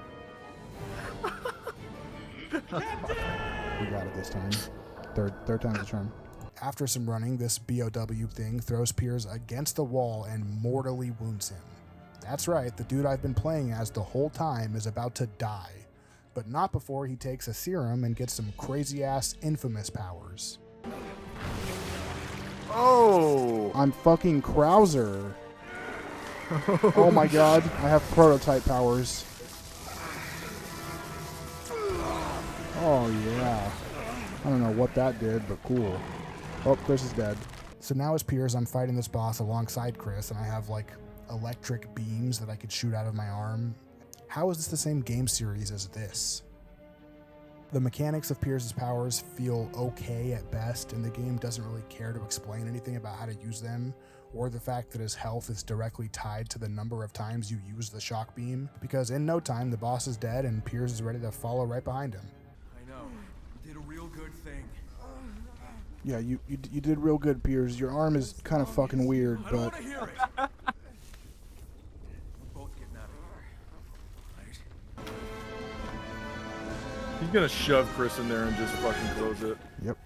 We got it this time. Third time's the charm. After some running, this BOW thing throws Piers against the wall and mortally wounds him. That's right, the dude I've been playing as the whole time is about to die. But not before he takes a serum and gets some crazy-ass infamous powers. Oh! I'm fucking Krauser. Oh my god, I have prototype powers. Oh yeah. I don't know what that did, but cool. Oh, Chris is dead. So now as Piers, I'm fighting this boss alongside Chris, and I have like electric beams that I could shoot out of my arm. How is this the same game series as this? The mechanics of Piers' powers feel okay at best, and the game doesn't really care to explain anything about how to use them, or the fact that his health is directly tied to the number of times you use the shock beam, because in no time the boss is dead and Piers is ready to follow right behind him. I know. You did a real good thing. Yeah, you did real good, Piers. Your arm is kind of fucking weird, but... I don't want to hear it. We're both getting out of here. Right? He's gonna shove Chris in there and just fucking close it. Yep.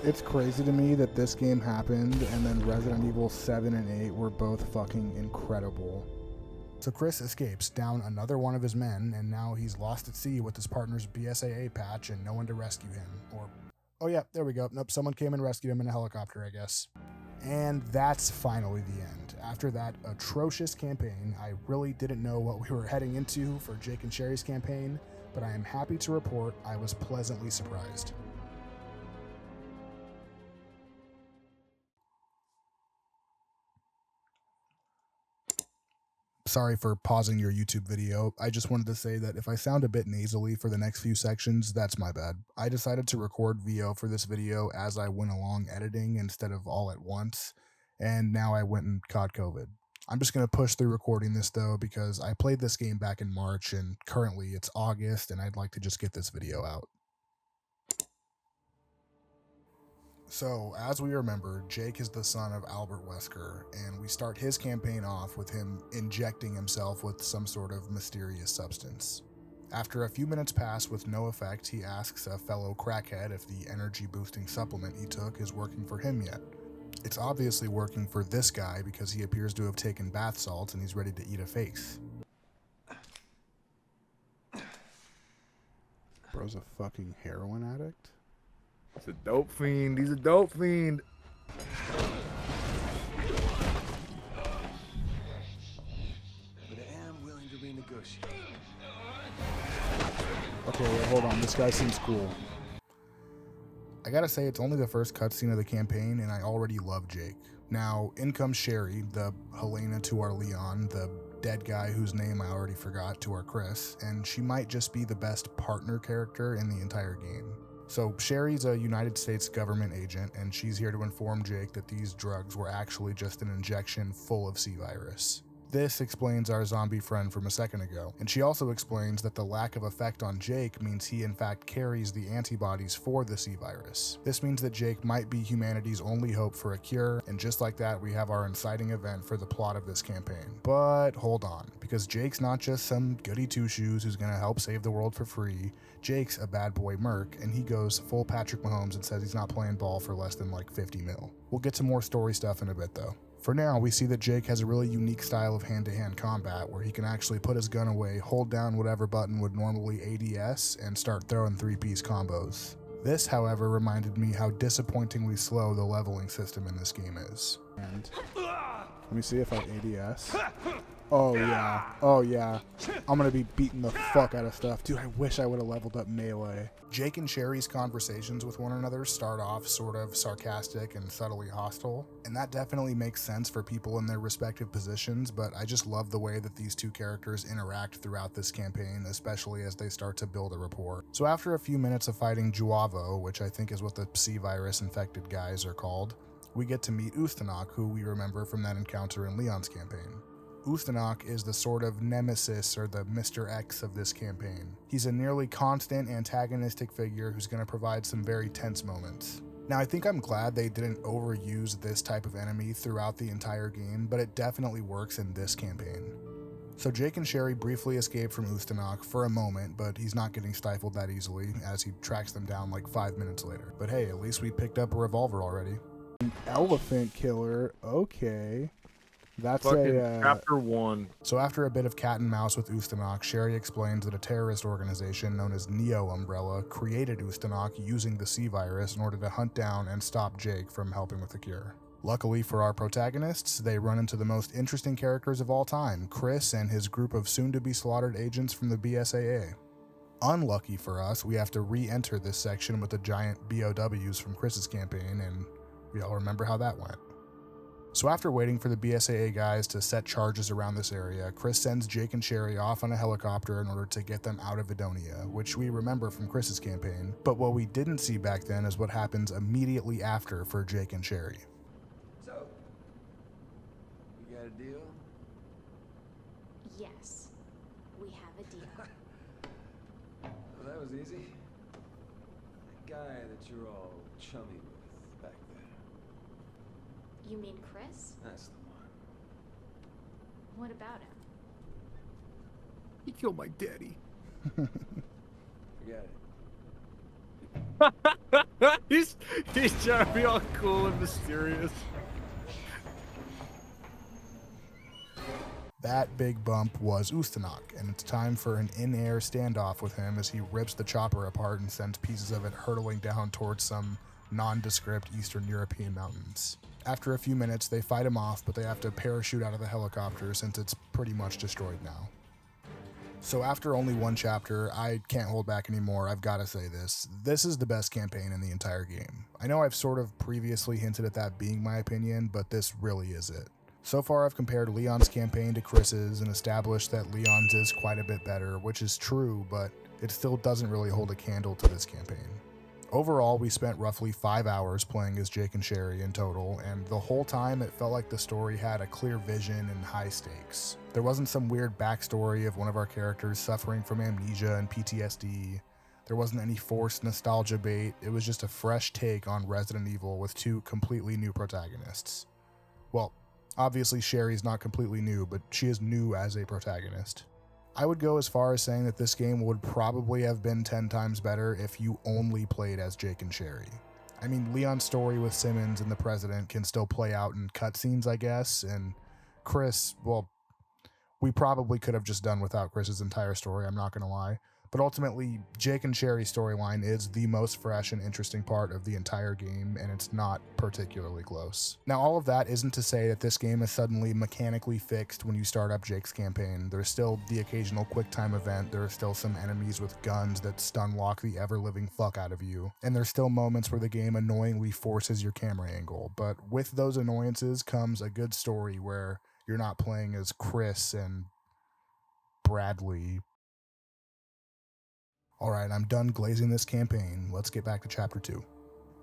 It's crazy to me that this game happened and then Resident Evil 7 and 8 were both fucking incredible. So Chris escapes down another one of his men, and now he's lost at sea with his partner's BSAA patch and no one to rescue him. Or, oh yeah, there we go. Nope, someone came and rescued him in a helicopter, I guess. And that's finally the end. After that atrocious campaign, I really didn't know what we were heading into for Jake and Sherry's campaign, but I am happy to report I was pleasantly surprised. Sorry for pausing your YouTube video. I just wanted to say that if I sound a bit nasally for the next few sections, that's my bad. I decided to record VO for this video as I went along editing instead of all at once, and now I went and caught COVID. I'm just going to push through recording this though because I played this game back in March and currently it's August and I'd like to just get this video out. So, as we remember, Jake is the son of Albert Wesker, and we start his campaign off with him injecting himself with some sort of mysterious substance. After a few minutes pass with no effect, he asks a fellow crackhead if the energy-boosting supplement he took is working for him yet. It's obviously working for this guy because he appears to have taken bath salts and he's ready to eat a face. Bro's a fucking heroin addict? He's a dope fiend. He's a dope fiend. But I am willing to renegotiate. Okay, wait, hold on. This guy seems cool. I gotta say, it's only the first cutscene of the campaign, and I already love Jake. Now, in comes Sherry, the Helena to our Leon, the dead guy whose name I already forgot to our Chris, and she might just be the best partner character in the entire game. So Sherry's a United States government agent, and she's here to inform Jake that these drugs were actually just an injection full of C-virus. This explains our zombie friend from a second ago, and she also explains that the lack of effect on Jake means he in fact carries the antibodies for the C-virus. This means that Jake might be humanity's only hope for a cure, and just like that we have our inciting event for the plot of this campaign. But hold on, because Jake's not just some goody two-shoes who's gonna help save the world for free. Jake's a bad boy merc, and he goes full Patrick Mahomes and says he's not playing ball for less than like 50 mil. We'll get to more story stuff in a bit though. For now, we see that Jake has a really unique style of hand-to-hand combat where he can actually put his gun away, hold down whatever button would normally ADS, and start throwing three-piece combos. This, however, reminded me how disappointingly slow the leveling system in this game is. And let me see if I ADS. Oh yeah, oh yeah. I'm gonna be beating the fuck out of stuff. Dude, I wish I would have leveled up melee. Jake and Sherry's conversations with one another start off sort of sarcastic and subtly hostile, and that definitely makes sense for people in their respective positions, but I just love the way that these two characters interact throughout this campaign, especially as they start to build a rapport. So after a few minutes of fighting Juavo, which I think is what the C-virus infected guys are called, we get to meet Ustanok, who we remember from that encounter in Leon's campaign. Ustanok is the sort of nemesis or the Mr. X of this campaign. He's a nearly constant antagonistic figure who's going to provide some very tense moments. Now, I think I'm glad they didn't overuse this type of enemy throughout the entire game, but it definitely works in this campaign. So Jake and Sherry briefly escape from Ustanok for a moment, but he's not getting stifled that easily as he tracks them down like 5 minutes later. But hey, at least we picked up a revolver already. An elephant killer, okay. That's chapter 1. So after a bit of cat and mouse with Ustanok, Sherry explains that a terrorist organization known as Neo Umbrella created Ustanok using the C-virus in order to hunt down and stop Jake from helping with the cure. Luckily for our protagonists, they run into the most interesting characters of all time, Chris and his group of soon-to-be-slaughtered agents from the BSAA. Unlucky for us, we have to re-enter this section with the giant BOWs from Chris's campaign, and we all remember how that went. So after waiting for the BSAA guys to set charges around this area, Chris sends Jake and Sherry off on a helicopter in order to get them out of Edonia, which we remember from Chris's campaign, but what we didn't see back then is what happens immediately after for Jake and Sherry. So, we got a deal? Yes, we have a deal. Well, that was easy. That guy that you're all chummy with back there. You mean Chris? That's the one. What about him? He killed my daddy. Forget it. he's trying to be all cool and mysterious. That big bump was Ustanok, and it's time for an in-air standoff with him as he rips the chopper apart and sends pieces of it hurtling down towards some nondescript Eastern European mountains. After a few minutes, they fight him off, but they have to parachute out of the helicopter since it's pretty much destroyed now. So after only one chapter, I can't hold back anymore, I've got to say this. This is the best campaign in the entire game. I know I've sort of previously hinted at that being my opinion, but this really is it. So far, I've compared Leon's campaign to Chris's and established that Leon's is quite a bit better, which is true, but it still doesn't really hold a candle to this campaign. Overall, we spent roughly 5 hours playing as Jake and Sherry in total, and the whole time it felt like the story had a clear vision and high stakes. There wasn't some weird backstory of one of our characters suffering from amnesia and PTSD. There wasn't any forced nostalgia bait. It was just a fresh take on Resident Evil with 2 completely new protagonists. Well, obviously Sherry's not completely new, but she is new as a protagonist. I would go as far as saying that this game would probably have been 10 times better if you only played as Jake and Sherry. I mean, Leon's story with Simmons and the President can still play out in cutscenes, I guess, and Chris, well, we probably could have just done without Chris's entire story, I'm not going to lie. But ultimately, Jake and Sherry's storyline is the most fresh and interesting part of the entire game, and it's not particularly close. Now, all of that isn't to say that this game is suddenly mechanically fixed when you start up Jake's campaign. There's still the occasional quick time event, there are still some enemies with guns that stun lock the ever-living fuck out of you, and there's still moments where the game annoyingly forces your camera angle. But with those annoyances comes a good story where you're not playing as Chris and Bradley. Alright, I'm done glazing this campaign. Let's get back to Chapter 2.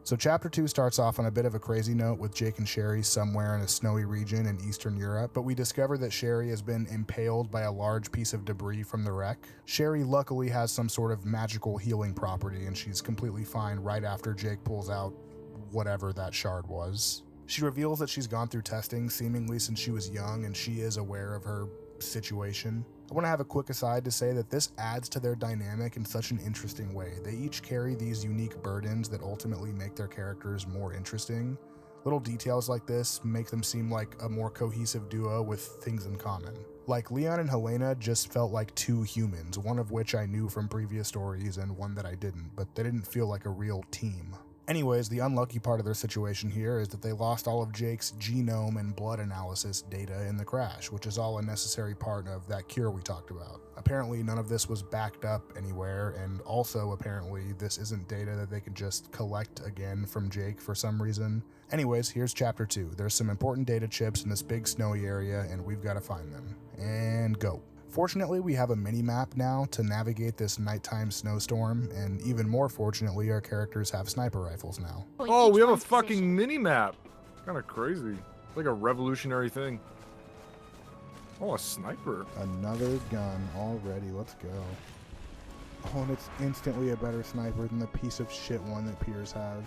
So Chapter 2 starts off on a bit of a crazy note with Jake and Sherry somewhere in a snowy region in Eastern Europe, but we discover that Sherry has been impaled by a large piece of debris from the wreck. Sherry luckily has some sort of magical healing property, and she's completely fine right after Jake pulls out whatever that shard was. She reveals that she's gone through testing seemingly since she was young, and she is aware of her situation. I want to have a quick aside to say that this adds to their dynamic in such an interesting way. They each carry these unique burdens that ultimately make their characters more interesting. Little details like this make them seem like a more cohesive duo with things in common. Like Leon and Helena just felt like 2 humans, one of which I knew from previous stories and one that I didn't, but they didn't feel like a real team. Anyways, the unlucky part of their situation here is that they lost all of Jake's genome and blood analysis data in the crash, which is all a necessary part of that cure we talked about. Apparently, none of this was backed up anywhere, and also apparently this isn't data that they could just collect again from Jake for some reason. Anyways, here's Chapter 2. There's some important data chips in this big snowy area, and we've got to find them. And go. Fortunately, we have a mini-map now to navigate this nighttime snowstorm, and even more fortunately, our characters have sniper rifles now. Oh, we have a fucking mini-map. Kind of crazy. Like a revolutionary thing. Oh, a sniper. Another gun already, let's go. Oh, and it's instantly a better sniper than the piece of shit one that Piers has.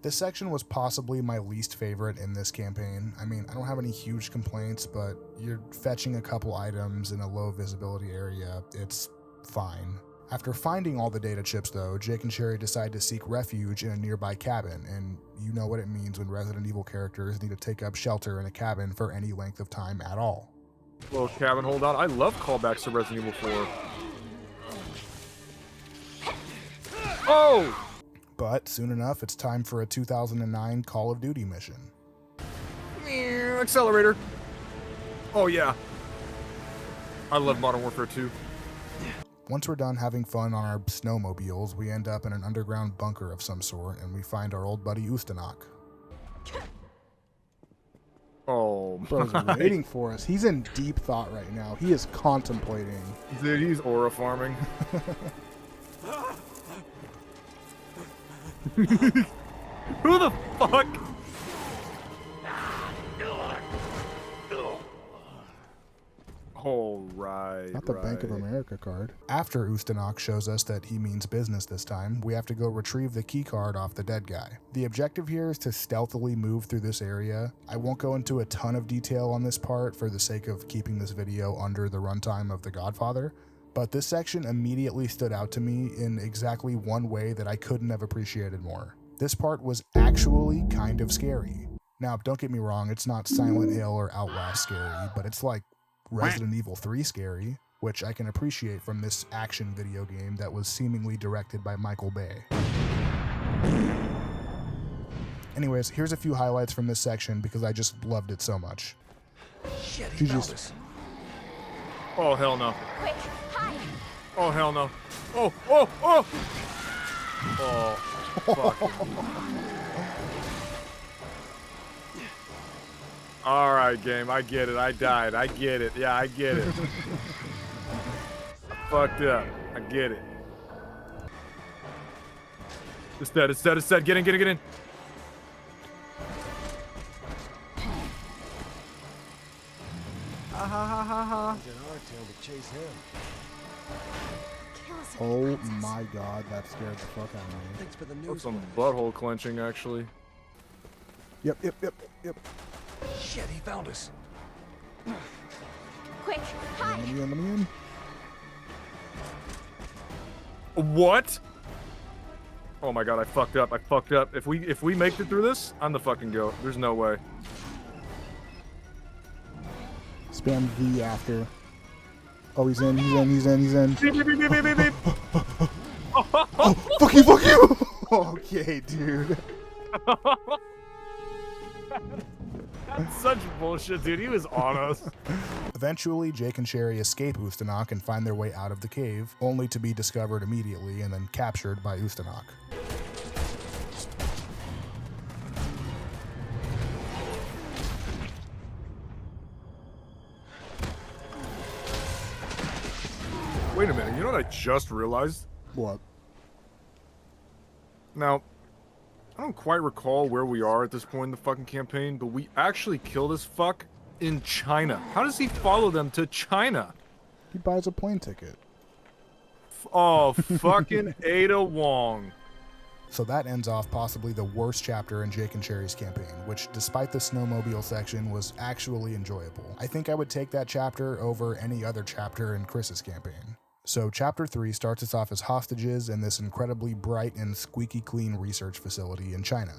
This section was possibly my least favorite in this campaign. I mean, I don't have any huge complaints, but you're fetching a couple items in a low visibility area. It's fine. After finding all the data chips though, Jake and Sherry decide to seek refuge in a nearby cabin, and you know what it means when Resident Evil characters need to take up shelter in a cabin for any length of time at all. Little cabin holdout. I love callbacks to Resident Evil 4. Oh! But soon enough, it's time for a 2009 Call of Duty mission. Accelerator. Oh yeah. I love Modern Warfare 2. Once we're done having fun on our snowmobiles, we end up in an underground bunker of some sort, and we find our old buddy Ustanok. Oh, Bro's waiting for us. He's in deep thought right now. He is contemplating. Dude, he's aura farming. Who the fuck? All right. Not the Bank of America card. After Ustanok shows us that he means business this time, we have to go retrieve the key card off the dead guy. The objective here is to stealthily move through this area. I won't go into a ton of detail on this part for the sake of keeping this video under the runtime of The Godfather, but this section immediately stood out to me in exactly one way that I couldn't have appreciated more. This part was actually kind of scary. Now, don't get me wrong, it's not Silent Hill or Outlast scary, but it's like Resident Evil 3 scary, which I can appreciate from this action video game that was seemingly directed by Michael Bay. Anyways, here's a few highlights from this section because I just loved it so much. Shit, he found us. Oh, hell no. Quick, hide! Oh, hell no. Oh, oh, oh! Oh, fuck. All right, game. I get it. I died. I get it. Yeah, I get it. I fucked up. I get it. It's dead. It's dead. It's dead. Get in. Get in. Get in. Ha ha ha ha ha. It's an hardtail to chase him. Oh my god, that scared the fuck out of me. Thanks for the news. That's some butthole clenching, actually. Yep. Shit, he found us. Quick, hide. Let me in. What? Oh my god, I fucked up. I fucked up. If we make it through this, I'm the fucking goat. There's no way. Spam V after. Oh, he's in. He's in. Beep, beep, beep, beep, beep, beep. Oh, fuck you. Okay, dude. That's such bullshit, dude. He was on us. Eventually, Jake and Sherry escape Ustanok and find their way out of the cave, only to be discovered immediately and then captured by Ustanok. Wait a minute. You know what I just realized? What? Now, I don't quite recall where we are at this point in the fucking campaign, but we actually kill this fuck in China. How does he follow them to China? He buys a plane ticket. Oh, fucking Ada Wong. So that ends off possibly the worst chapter in Jake and Sherry's campaign, which despite the snowmobile section was actually enjoyable. I think I would take that chapter over any other chapter in Chris's campaign. So chapter 3 starts us off as hostages in this incredibly bright and squeaky clean research facility in China.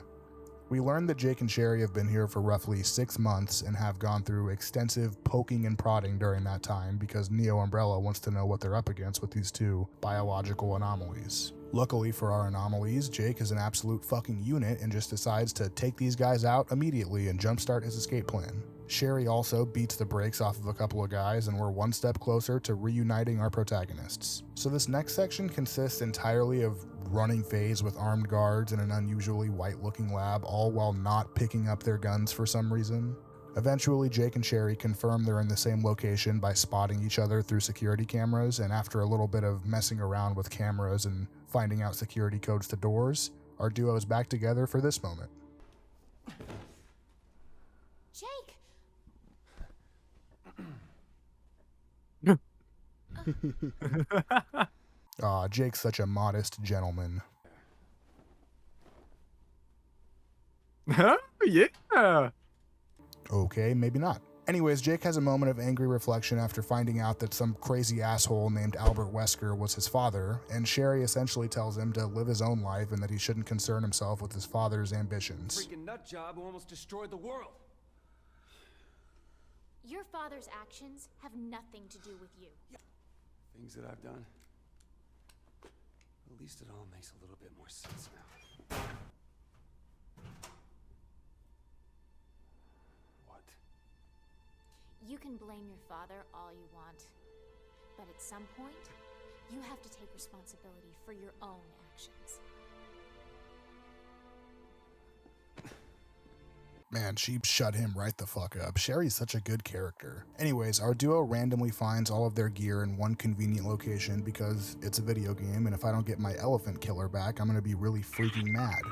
We learn that Jake and Sherry have been here for roughly 6 months and have gone through extensive poking and prodding during that time because Neo Umbrella wants to know what they're up against with these two biological anomalies. Luckily for our anomalies, Jake is an absolute fucking unit and just decides to take these guys out immediately and jumpstart his escape plan. Sherry also beats the brakes off of a couple of guys, and we're one step closer to reuniting our protagonists. So this next section consists entirely of running phase with armed guards in an unusually white-looking lab, all while not picking up their guns for some reason. Eventually, Jake and Sherry confirm they're in the same location by spotting each other through security cameras, and after a little bit of messing around with cameras and finding out security codes to doors, our duo is back together for this moment. Jake! Aw, Jake's such a modest gentleman. Huh? Yeah. Okay, maybe not. Anyways, Jake has a moment of angry reflection after finding out that some crazy asshole named Albert Wesker was his father, and Sherry essentially tells him to live his own life and that he shouldn't concern himself with his father's ambitions. Freaking nut job who almost destroyed the world. Your father's actions have nothing to do with you. Things that I've done. At least it all makes a little bit more sense now. What? You can blame your father all you want, but at some point, you have to take responsibility for your own actions. Man, she shut him right the fuck up. Sherry's such a good character. Anyways, our duo randomly finds all of their gear in one convenient location because it's a video game, and if I don't get my elephant killer back, I'm gonna be really freaking mad.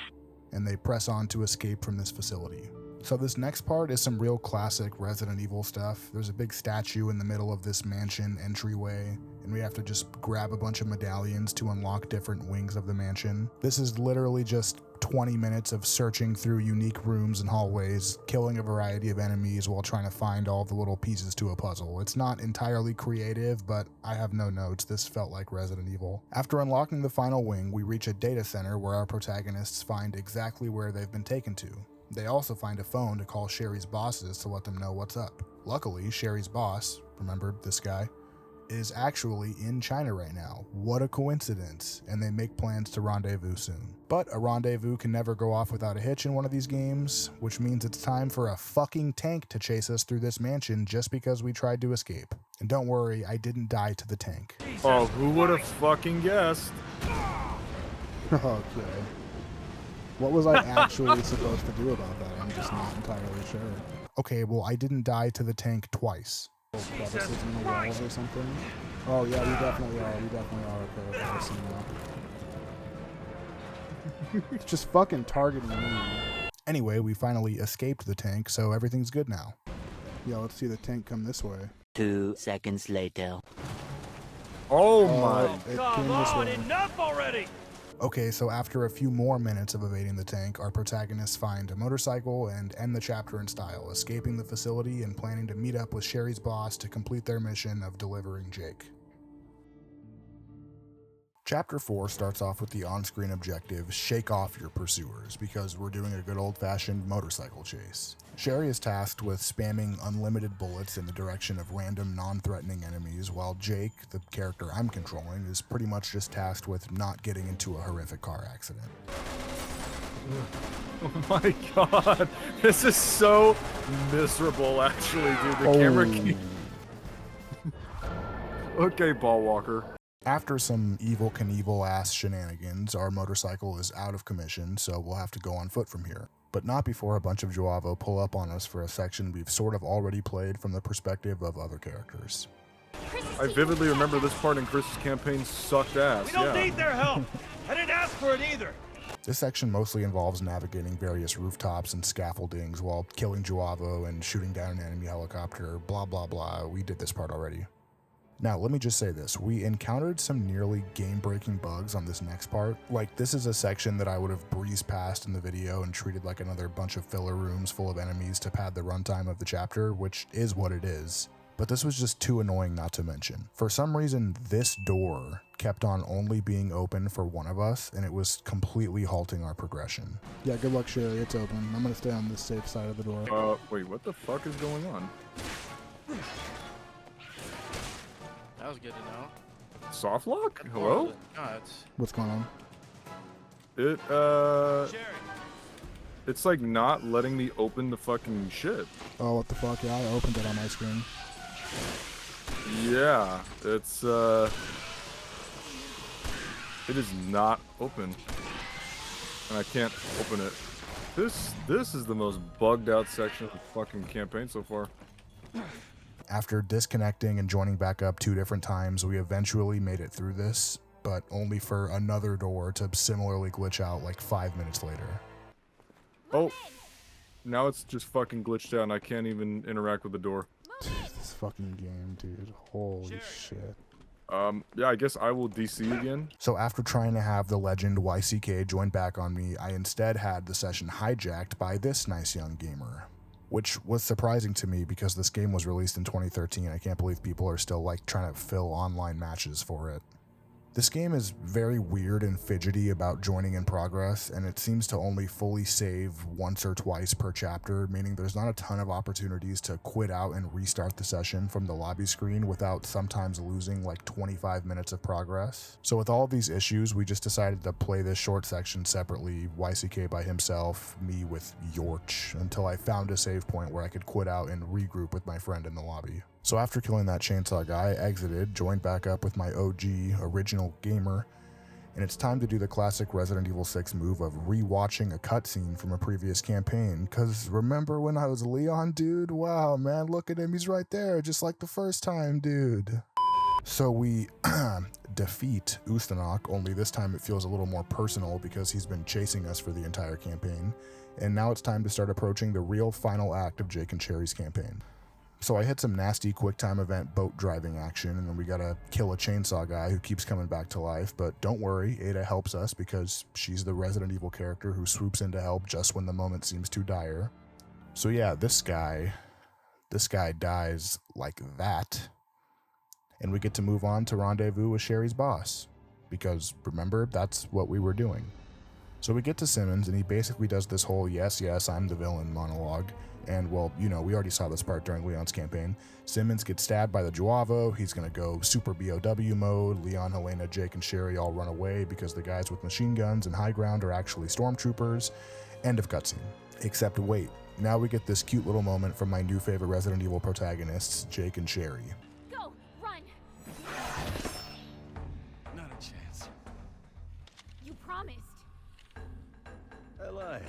And they press on to escape from this facility. So this next part is some real classic Resident Evil stuff. There's a big statue in the middle of this mansion entryway, and we have to just grab a bunch of medallions to unlock different wings of the mansion. This is literally just 20 minutes of searching through unique rooms and hallways, killing a variety of enemies while trying to find all the little pieces to a puzzle. It's not entirely creative, but I have no notes. This felt like Resident Evil. After unlocking the final wing, we reach a data center where our protagonists find exactly where they've been taken to. They also find a phone to call Sherry's bosses to let them know what's up. Luckily, Sherry's boss, remember this guy, is actually in China right now. What a coincidence. And they make plans to rendezvous soon. But a rendezvous can never go off without a hitch in one of these games, which means it's time for a fucking tank to chase us through this mansion just because we tried to escape. And don't worry, I didn't die to the tank. Oh, who would have fucking guessed? Okay. What was I actually supposed to do about that? I'm just not entirely sure. Okay, well, I didn't die to the tank twice. Crevices in the walls or something? Oh, yeah, we definitely are. We definitely are. Okay, I've seen that. It's just fucking targeting me. Anyway, we finally escaped the tank, so everything's good now. Yeah, let's see the tank come this way. 2 seconds later. Oh my. Come on, enough already! Okay, so after a few more minutes of evading the tank, our protagonists find a motorcycle and end the chapter in style, escaping the facility and planning to meet up with Sherry's boss to complete their mission of delivering Jake. Chapter 4 starts off with the on-screen objective, shake off your pursuers, because we're doing a good old-fashioned motorcycle chase. Sherry is tasked with spamming unlimited bullets in the direction of random non-threatening enemies, while Jake, the character I'm controlling, is pretty much just tasked with not getting into a horrific car accident. Oh my god, this is so miserable actually, dude. The camera keep... Okay, ball walker. After some Evel Knievel ass shenanigans, our motorcycle is out of commission, so we'll have to go on foot from here. But not before a bunch of Joavo pull up on us for a section we've sort of already played from the perspective of other characters. I vividly remember this part in Chris's campaign sucked ass. We don't need their help! I didn't ask for it either! This section mostly involves navigating various rooftops and scaffoldings while killing Joavo and shooting down an enemy helicopter, blah blah blah. We did this part already. Now, let me just say this. We encountered some nearly game-breaking bugs on this next part. Like, this is a section that I would have breezed past in the video and treated like another bunch of filler rooms full of enemies to pad the runtime of the chapter, which is what it is. But this was just too annoying not to mention. For some reason, this door kept on only being open for one of us, and it was completely halting our progression. Yeah, good luck, Sherry. It's open. I'm gonna stay on the safe side of the door. Wait, what the fuck is going on? That was good to know. Soft lock? Hello? No, it's... What's going on? It's like not letting me open the fucking shit. Oh, what the fuck? Yeah, I opened it on my screen. Yeah, it's it is not open. And I can't open it. This is the most bugged out section of the fucking campaign so far. After disconnecting and joining back up 2 different times, we eventually made it through this, but only for another door to similarly glitch out like 5 minutes later. Oh, now it's just fucking glitched out and I can't even interact with the door. This fucking game, dude. Holy shit. Yeah, I guess I will DC again. So after trying to have the legend YCK join back on me, I instead had the session hijacked by this nice young gamer. Which was surprising to me because this game was released in 2013. I can't believe people are still like trying to fill online matches for it. This game is very weird and fidgety about joining in progress, and it seems to only fully save once or twice per chapter, meaning there's not a ton of opportunities to quit out and restart the session from the lobby screen without sometimes losing like 25 minutes of progress. So with all of these issues, we just decided to play this short section separately, YCK by himself, me with Yorch, until I found a save point where I could quit out and regroup with my friend in the lobby. So after killing that chainsaw guy, I exited, joined back up with my OG original gamer, and it's time to do the classic Resident Evil 6 move of rewatching a cutscene from a previous campaign, cause remember when I was Leon, dude? Wow, man, look at him, he's right there, just like the first time, dude. So we defeat Ustanok, only this time it feels a little more personal because he's been chasing us for the entire campaign, and now it's time to start approaching the real final act of Jake and Cherry's campaign. So I hit some nasty QuickTime event boat driving action, and then we gotta kill a chainsaw guy who keeps coming back to life, but don't worry, Ada helps us because she's the Resident Evil character who swoops in to help just when the moment seems too dire. So yeah, this guy dies like that, and we get to move on to rendezvous with Sherry's boss, because remember, that's what we were doing. So we get to Simmons, and he basically does this whole yes, I'm the villain monologue. And, well, you know, we already saw this part during Leon's campaign. Simmons gets stabbed by the Joavo. He's going to go super BOW mode. Leon, Helena, Jake, and Sherry all run away because the guys with machine guns and high ground are actually stormtroopers. End of cutscene. Except wait, now we get this cute little moment from my new favorite Resident Evil protagonists, Jake and Sherry. Go, run. Not a chance. You promised. I lied.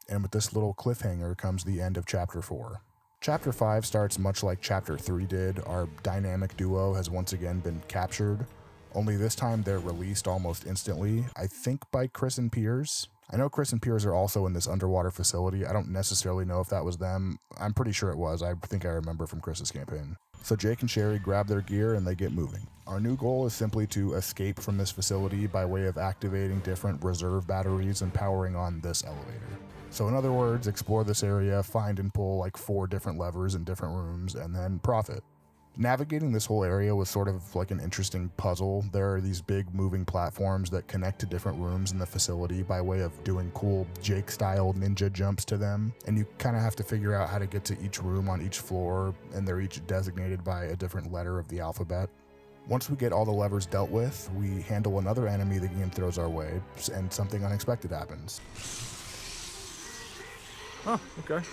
And with this little cliffhanger comes the end of Chapter 4. Chapter 5 starts much like Chapter 3 did. Our dynamic duo has once again been captured, only this time they're released almost instantly, I think by Chris and Piers. I know Chris and Piers are also in this underwater facility. I don't necessarily know if that was them. I'm pretty sure it was. I think I remember from Chris's campaign. So Jake and Sherry grab their gear and they get moving. Our new goal is simply to escape from this facility by way of activating different reserve batteries and powering on this elevator. So in other words, explore this area, find and pull like 4 different levers in different rooms, and then profit. Navigating this whole area was sort of like an interesting puzzle. There are these big moving platforms that connect to different rooms in the facility by way of doing cool Jake-style ninja jumps to them, and you kind of have to figure out how to get to each room on each floor, and they're each designated by a different letter of the alphabet. Once we get all the levers dealt with, we handle another enemy the game throws our way, and something unexpected happens. Oh, okay.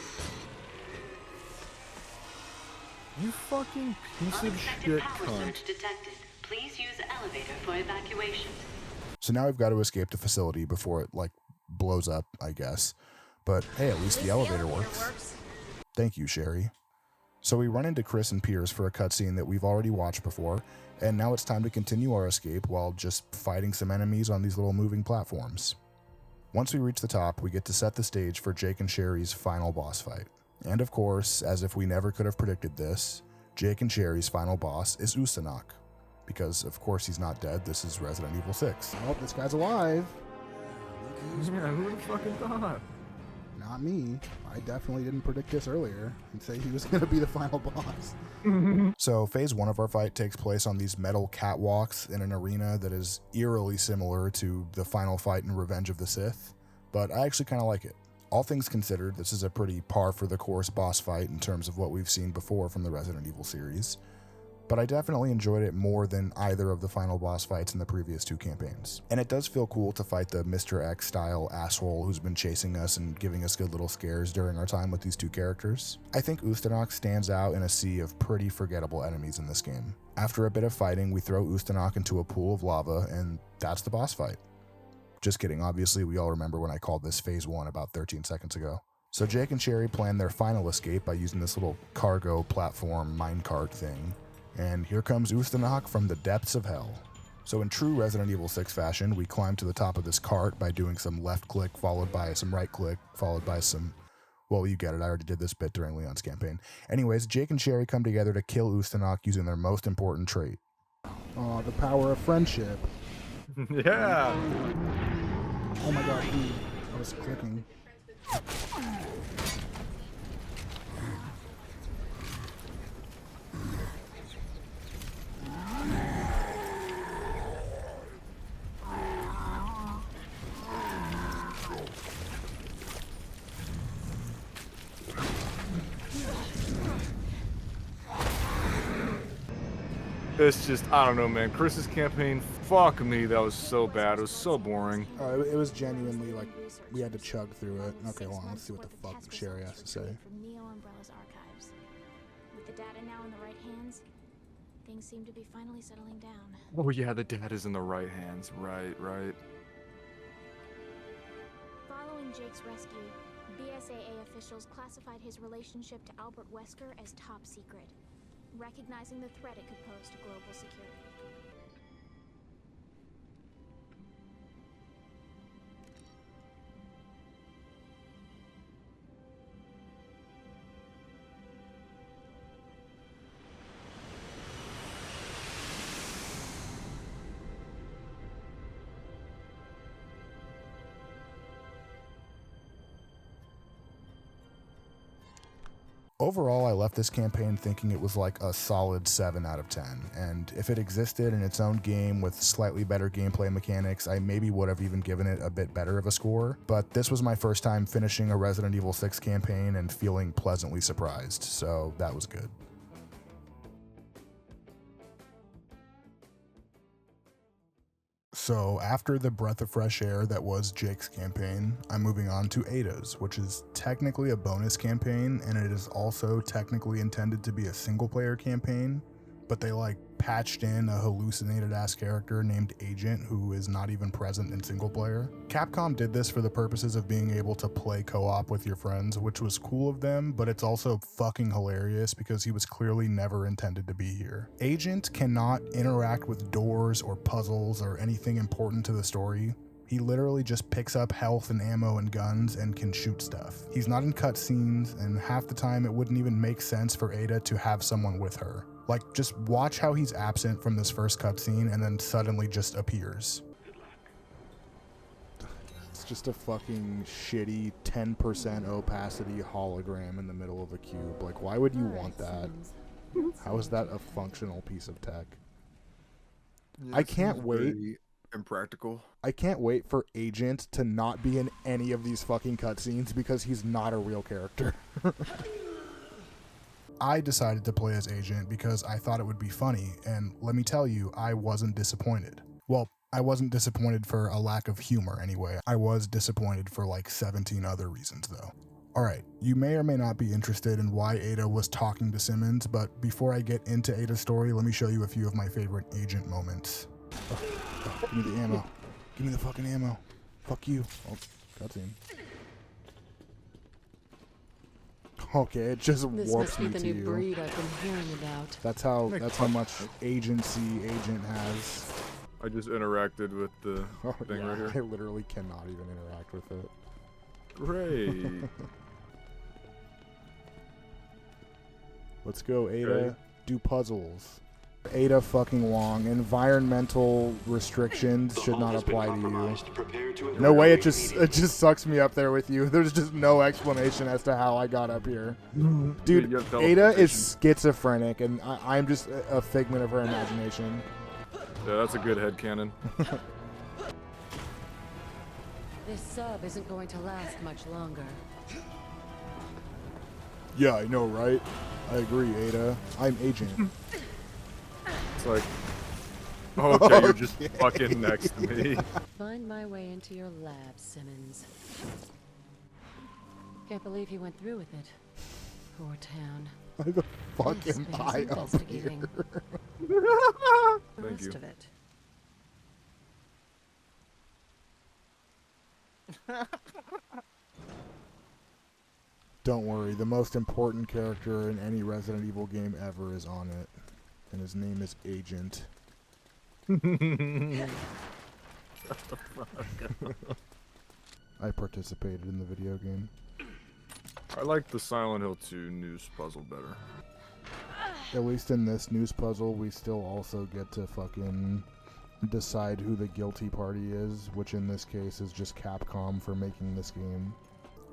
You fucking piece of shit cunt. Detected. Please use elevator for evacuation. So now we've got to escape the facility before it, like, blows up, I guess. But hey, at least the elevator works. Thank you, Sherry. So we run into Chris and Piers for a cutscene that we've already watched before, and now it's time to continue our escape while just fighting some enemies on these little moving platforms. Once we reach the top, we get to set the stage for Jake and Sherry's final boss fight. And of course, as if we never could have predicted this, Jake and Sherry's final boss is Ustanok. Because of course he's not dead, this is Resident Evil 6. Oh, this guy's alive. Yeah, who would have fucking thought? Not me. I definitely didn't predict this earlier and say he was going to be the final boss. So phase 1 of our fight takes place on these metal catwalks in an arena that is eerily similar to the final fight in Revenge of the Sith, but I actually kind of like it. All things considered, this is a pretty par for the course boss fight in terms of what we've seen before from the Resident Evil series, but I definitely enjoyed it more than either of the final boss fights in the previous 2 campaigns. And it does feel cool to fight the Mr. X style asshole who's been chasing us and giving us good little scares during our time with these 2 characters. I think Ustanok stands out in a sea of pretty forgettable enemies in this game. After a bit of fighting, we throw Ustanok into a pool of lava, and that's the boss fight. Just kidding, obviously we all remember when I called this phase 1 about 13 seconds ago. So Jake and Sherry plan their final escape by using this little cargo platform minecart thing. And here comes Ustanok from the depths of hell. So in true Resident Evil 6 fashion, we climb to the top of this cart by doing some left click followed by some right click followed by some... Well, you get it, I already did this bit during Leon's campaign. Anyways, Jake and Sherry come together to kill Ustanok using their most important trait. Oh, the power of friendship. Yeah! Oh my god, dude. I was clicking. It's just, I don't know, man. Chris's campaign, fuck me, that was so bad. It was so boring. It was genuinely like we had to chug through it. Okay, hold on. Let's see what the fuck Sherry has to say. From Neo Umbrella's archives. With the data now in the right hands, things seem to be finally settling down. Oh yeah, the data's in the right hands. Right. Following Jake's rescue, BSAA officials classified his relationship to Albert Wesker as top secret, recognizing the threat it could pose to global security. Overall, I left this campaign thinking it was like a solid 7 out of 10, and if it existed in its own game with slightly better gameplay mechanics, I maybe would have even given it a bit better of a score, but this was my first time finishing a Resident Evil 6 campaign and feeling pleasantly surprised, so that was good. So after the breath of fresh air that was Jake's campaign, I'm moving on to Ada's, which is technically a bonus campaign, and it is also technically intended to be a single-player campaign, but they like patched in a hallucinated ass character named Agent who is not even present in single player. Capcom did this for the purposes of being able to play co-op with your friends, which was cool of them, but it's also fucking hilarious because he was clearly never intended to be here. Agent cannot interact with doors or puzzles or anything important to the story. He literally just picks up health and ammo and guns and can shoot stuff. He's not in cutscenes, and half the time it wouldn't even make sense for Ada to have someone with her. Like, just watch how he's absent from this first cutscene and then suddenly just appears. It's just a fucking shitty 10% opacity hologram in the middle of a cube. Like, why would you want that? How is that a functional piece of tech? Yeah, I can't wait. Impractical. I can't wait for Agent to not be in any of these fucking cutscenes because he's not a real character. I decided to play as Agent because I thought it would be funny, and let me tell you, I wasn't disappointed. Well, I wasn't disappointed for a lack of humor anyway. I was disappointed for like 17 other reasons though. Alright, you may or may not be interested in why Ada was talking to Simmons, but before I get into Ada's story, let me show you a few of my favorite Agent moments. Give me the ammo. Give me the fucking ammo. Fuck you. Oh, cutscene. Okay, it just warps me to you. This must be the new breed I've been hearing about. That's how much agency Agent has. I just interacted with the thing right here. I literally cannot even interact with it. Great. Let's go, Ada. Okay. Do puzzles. Ada fucking Wong. Environmental restrictions should not apply to you. No way, it just sucks me up there with you. There's just no explanation as to how I got up here. Dude, Ada is schizophrenic, and I'm just a figment of her imagination. Yeah, that's a good headcanon. This sub isn't going to last much longer. Yeah, I know, right? I agree, Ada. I'm Agent. It's like, okay, you're just fucking next to me. Find my way into your lab, Simmons. Can't believe he went through with it. Poor town. Why the fuck am I up here? The rest of it. Don't worry, the most important character in any Resident Evil game ever is on it. And his name is Agent. Shut the fuck up. I participated in the video game. I like the Silent Hill 2 news puzzle better. At least in this news puzzle, we still also get to fucking decide who the guilty party is, which in this case is just Capcom for making this game.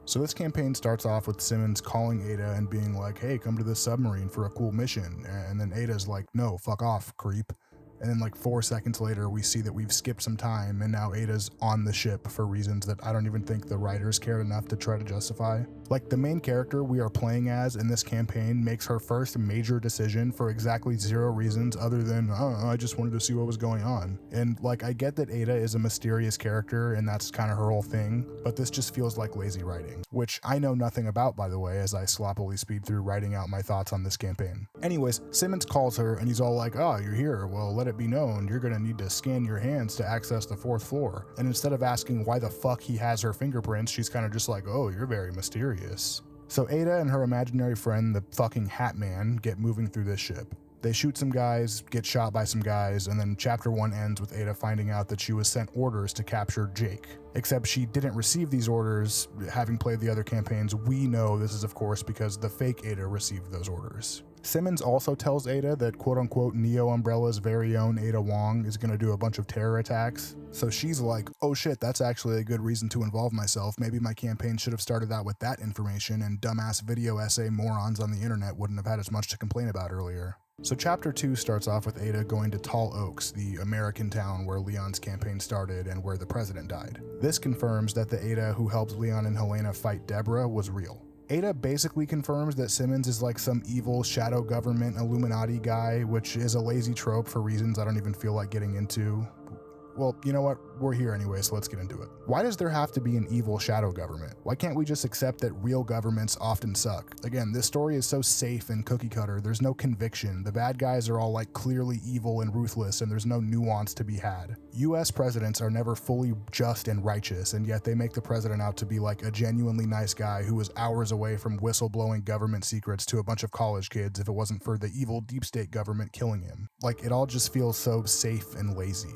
So this campaign starts off with Simmons calling Ada and being like, hey, come to this submarine for a cool mission. And then Ada's like, no, fuck off, creep. And then like 4 seconds later, we see that we've skipped some time and now Ada's on the ship for reasons that I don't even think the writers cared enough to try to justify. Like, the main character we are playing as in this campaign makes her first major decision for exactly 0 reasons other than, I just wanted to see what was going on. And like, I get that Ada is a mysterious character and that's kind of her whole thing, but this just feels like lazy writing, which I know nothing about, by the way, as I sloppily speed through writing out my thoughts on this campaign. Anyways, Simmons calls her and he's all like, oh, you're here. Well, let it be known you're gonna need to scan your hands to access the 4th floor. And instead of asking why the fuck he has her fingerprints, she's kind of just like, oh, you're very mysterious. So Ada and her imaginary friend, the fucking Hat Man, get moving through this ship. They shoot some guys, get shot by some guys, and then chapter 1 ends with Ada finding out that she was sent orders to capture Jake. Except she didn't receive these orders. Having played the other campaigns, we know this is of course because the fake Ada received those orders. Simmons also tells Ada that quote-unquote Neo Umbrella's very own Ada Wong is going to do a bunch of terror attacks. So she's like, oh shit, that's actually a good reason to involve myself. Maybe my campaign should have started out with that information and dumbass video essay morons on the internet wouldn't have had as much to complain about earlier. So chapter 2 starts off with Ada going to Tall Oaks, the American town where Leon's campaign started and where the president died. This confirms that the Ada who helped Leon and Helena fight Deborah was real. Ada basically confirms that Simmons is like some evil shadow government Illuminati guy, which is a lazy trope for reasons I don't even feel like getting into. Well, you know what? We're here anyway, so let's get into it. Why does there have to be an evil shadow government? Why can't we just accept that real governments often suck? Again, this story is so safe and cookie cutter, there's no conviction. The bad guys are all like clearly evil and ruthless, and there's no nuance to be had. US presidents are never fully just and righteous, and yet they make the president out to be like a genuinely nice guy who was hours away from whistleblowing government secrets to a bunch of college kids if it wasn't for the evil deep state government killing him. Like, it all just feels so safe and lazy.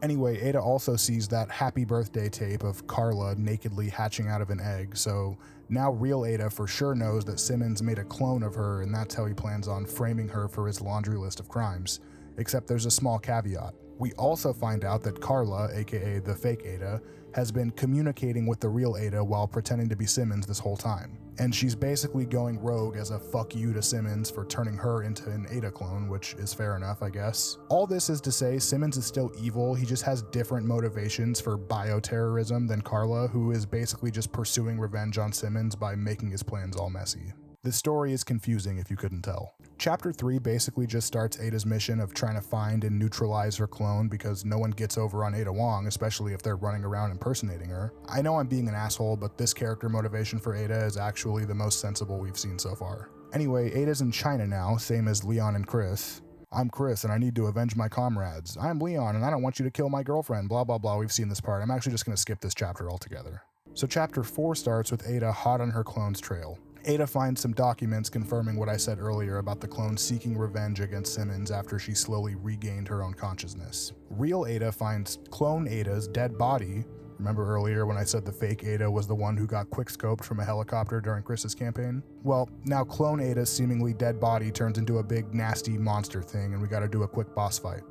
Anyway, Ada also sees that happy birthday tape of Carla nakedly hatching out of an egg, so now real Ada for sure knows that Simmons made a clone of her, and that's how he plans on framing her for his laundry list of crimes. Except there's a small caveat. We also find out that Carla, aka the fake Ada, has been communicating with the real Ada while pretending to be Simmons this whole time. And she's basically going rogue as a fuck you to Simmons for turning her into an Ada clone, which is fair enough, I guess. All this is to say Simmons is still evil, he just has different motivations for bioterrorism than Carla, who is basically just pursuing revenge on Simmons by making his plans all messy. This story is confusing if you couldn't tell. Chapter 3 basically just starts Ada's mission of trying to find and neutralize her clone because no one gets over on Ada Wong, especially if they're running around impersonating her. I know I'm being an asshole, but this character motivation for Ada is actually the most sensible we've seen so far. Anyway, Ada's in China now, same as Leon and Chris. I'm Chris and I need to avenge my comrades. I'm Leon and I don't want you to kill my girlfriend, blah blah blah. We've seen this part. I'm actually just going to skip this chapter altogether. So chapter 4 starts with Ada hot on her clone's trail. Ada finds some documents confirming what I said earlier about the clone seeking revenge against Simmons after she slowly regained her own consciousness. Real Ada finds clone Ada's dead body. Remember earlier when I said the fake Ada was the one who got quickscoped from a helicopter during Chris's campaign? Well, now clone Ada's seemingly dead body turns into a big nasty monster thing and we gotta do a quick boss fight.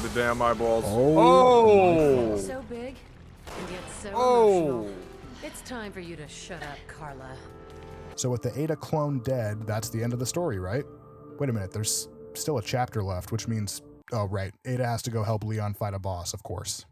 The damn eyeballs. Oh! So big and yet so emotional. It's time for you to shut up, Carla. So with the Ada clone dead, that's the end of the story, right? Wait a minute, there's still a chapter left, which means, oh right, Ada has to go help Leon fight a boss, of course.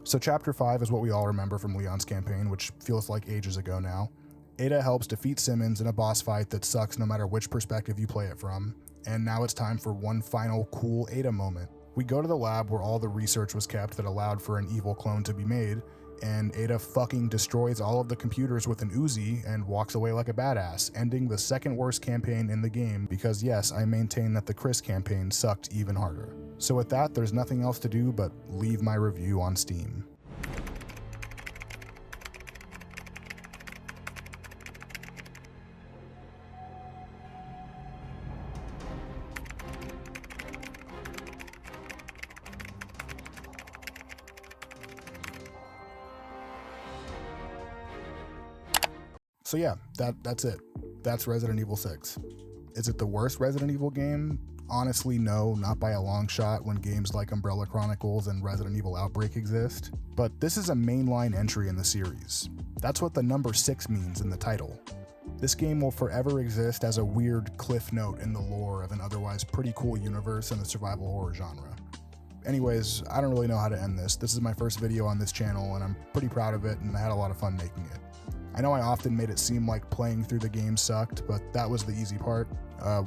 So chapter 5 is what we all remember from Leon's campaign, which feels like ages ago now. Ada helps defeat Simmons in a boss fight that sucks no matter which perspective you play it from. And now it's time for one final cool Ada moment. We go to the lab where all the research was kept that allowed for an evil clone to be made, and Ada fucking destroys all of the computers with an Uzi and walks away like a badass, ending the second worst campaign in the game because yes, I maintain that the Chris campaign sucked even harder. So with that, there's nothing else to do but leave my review on Steam. So yeah, that's it. That's Resident Evil 6. Is it the worst Resident Evil game? Honestly, no, not by a long shot when games like Umbrella Chronicles and Resident Evil Outbreak exist. But this is a mainline entry in the series. That's what the number 6 means in the title. This game will forever exist as a weird cliff note in the lore of an otherwise pretty cool universe in the survival horror genre. Anyways, I don't really know how to end this. This is my first video on this channel and I'm pretty proud of it and I had a lot of fun making it. I know I often made it seem like playing through the game sucked, but that was the easy part.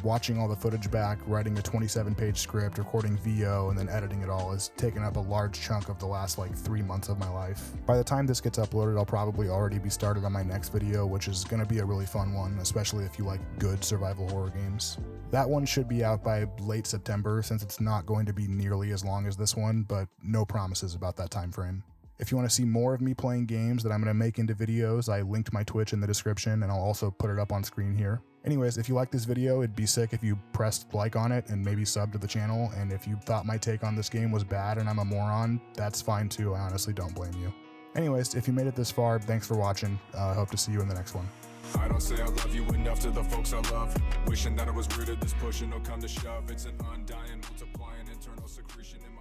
Watching all the footage back, writing a 27-page script, recording VO, and then editing it all has taken up a large chunk of the last 3 months of my life. By the time this gets uploaded, I'll probably already be started on my next video, which is going to be a really fun one, especially if you like good survival horror games. That one should be out by late September, since it's not going to be nearly as long as this one, but no promises about that time frame. If you want to see more of me playing games that I'm going to make into videos, I linked my Twitch in the description and I'll also put it up on screen here. Anyways, if you like this video, it'd be sick if you pressed like on it and maybe sub to the channel, and if you thought my take on this game was bad and I'm a moron, that's fine too, I honestly don't blame you. Anyways, if you made it this far, thanks for watching, I hope to see you in the next one. I don't say I love you enough to the folks I love, wishing that I was rid of this pushing, no come to shove, it's an undying, multiplying, internal secretion in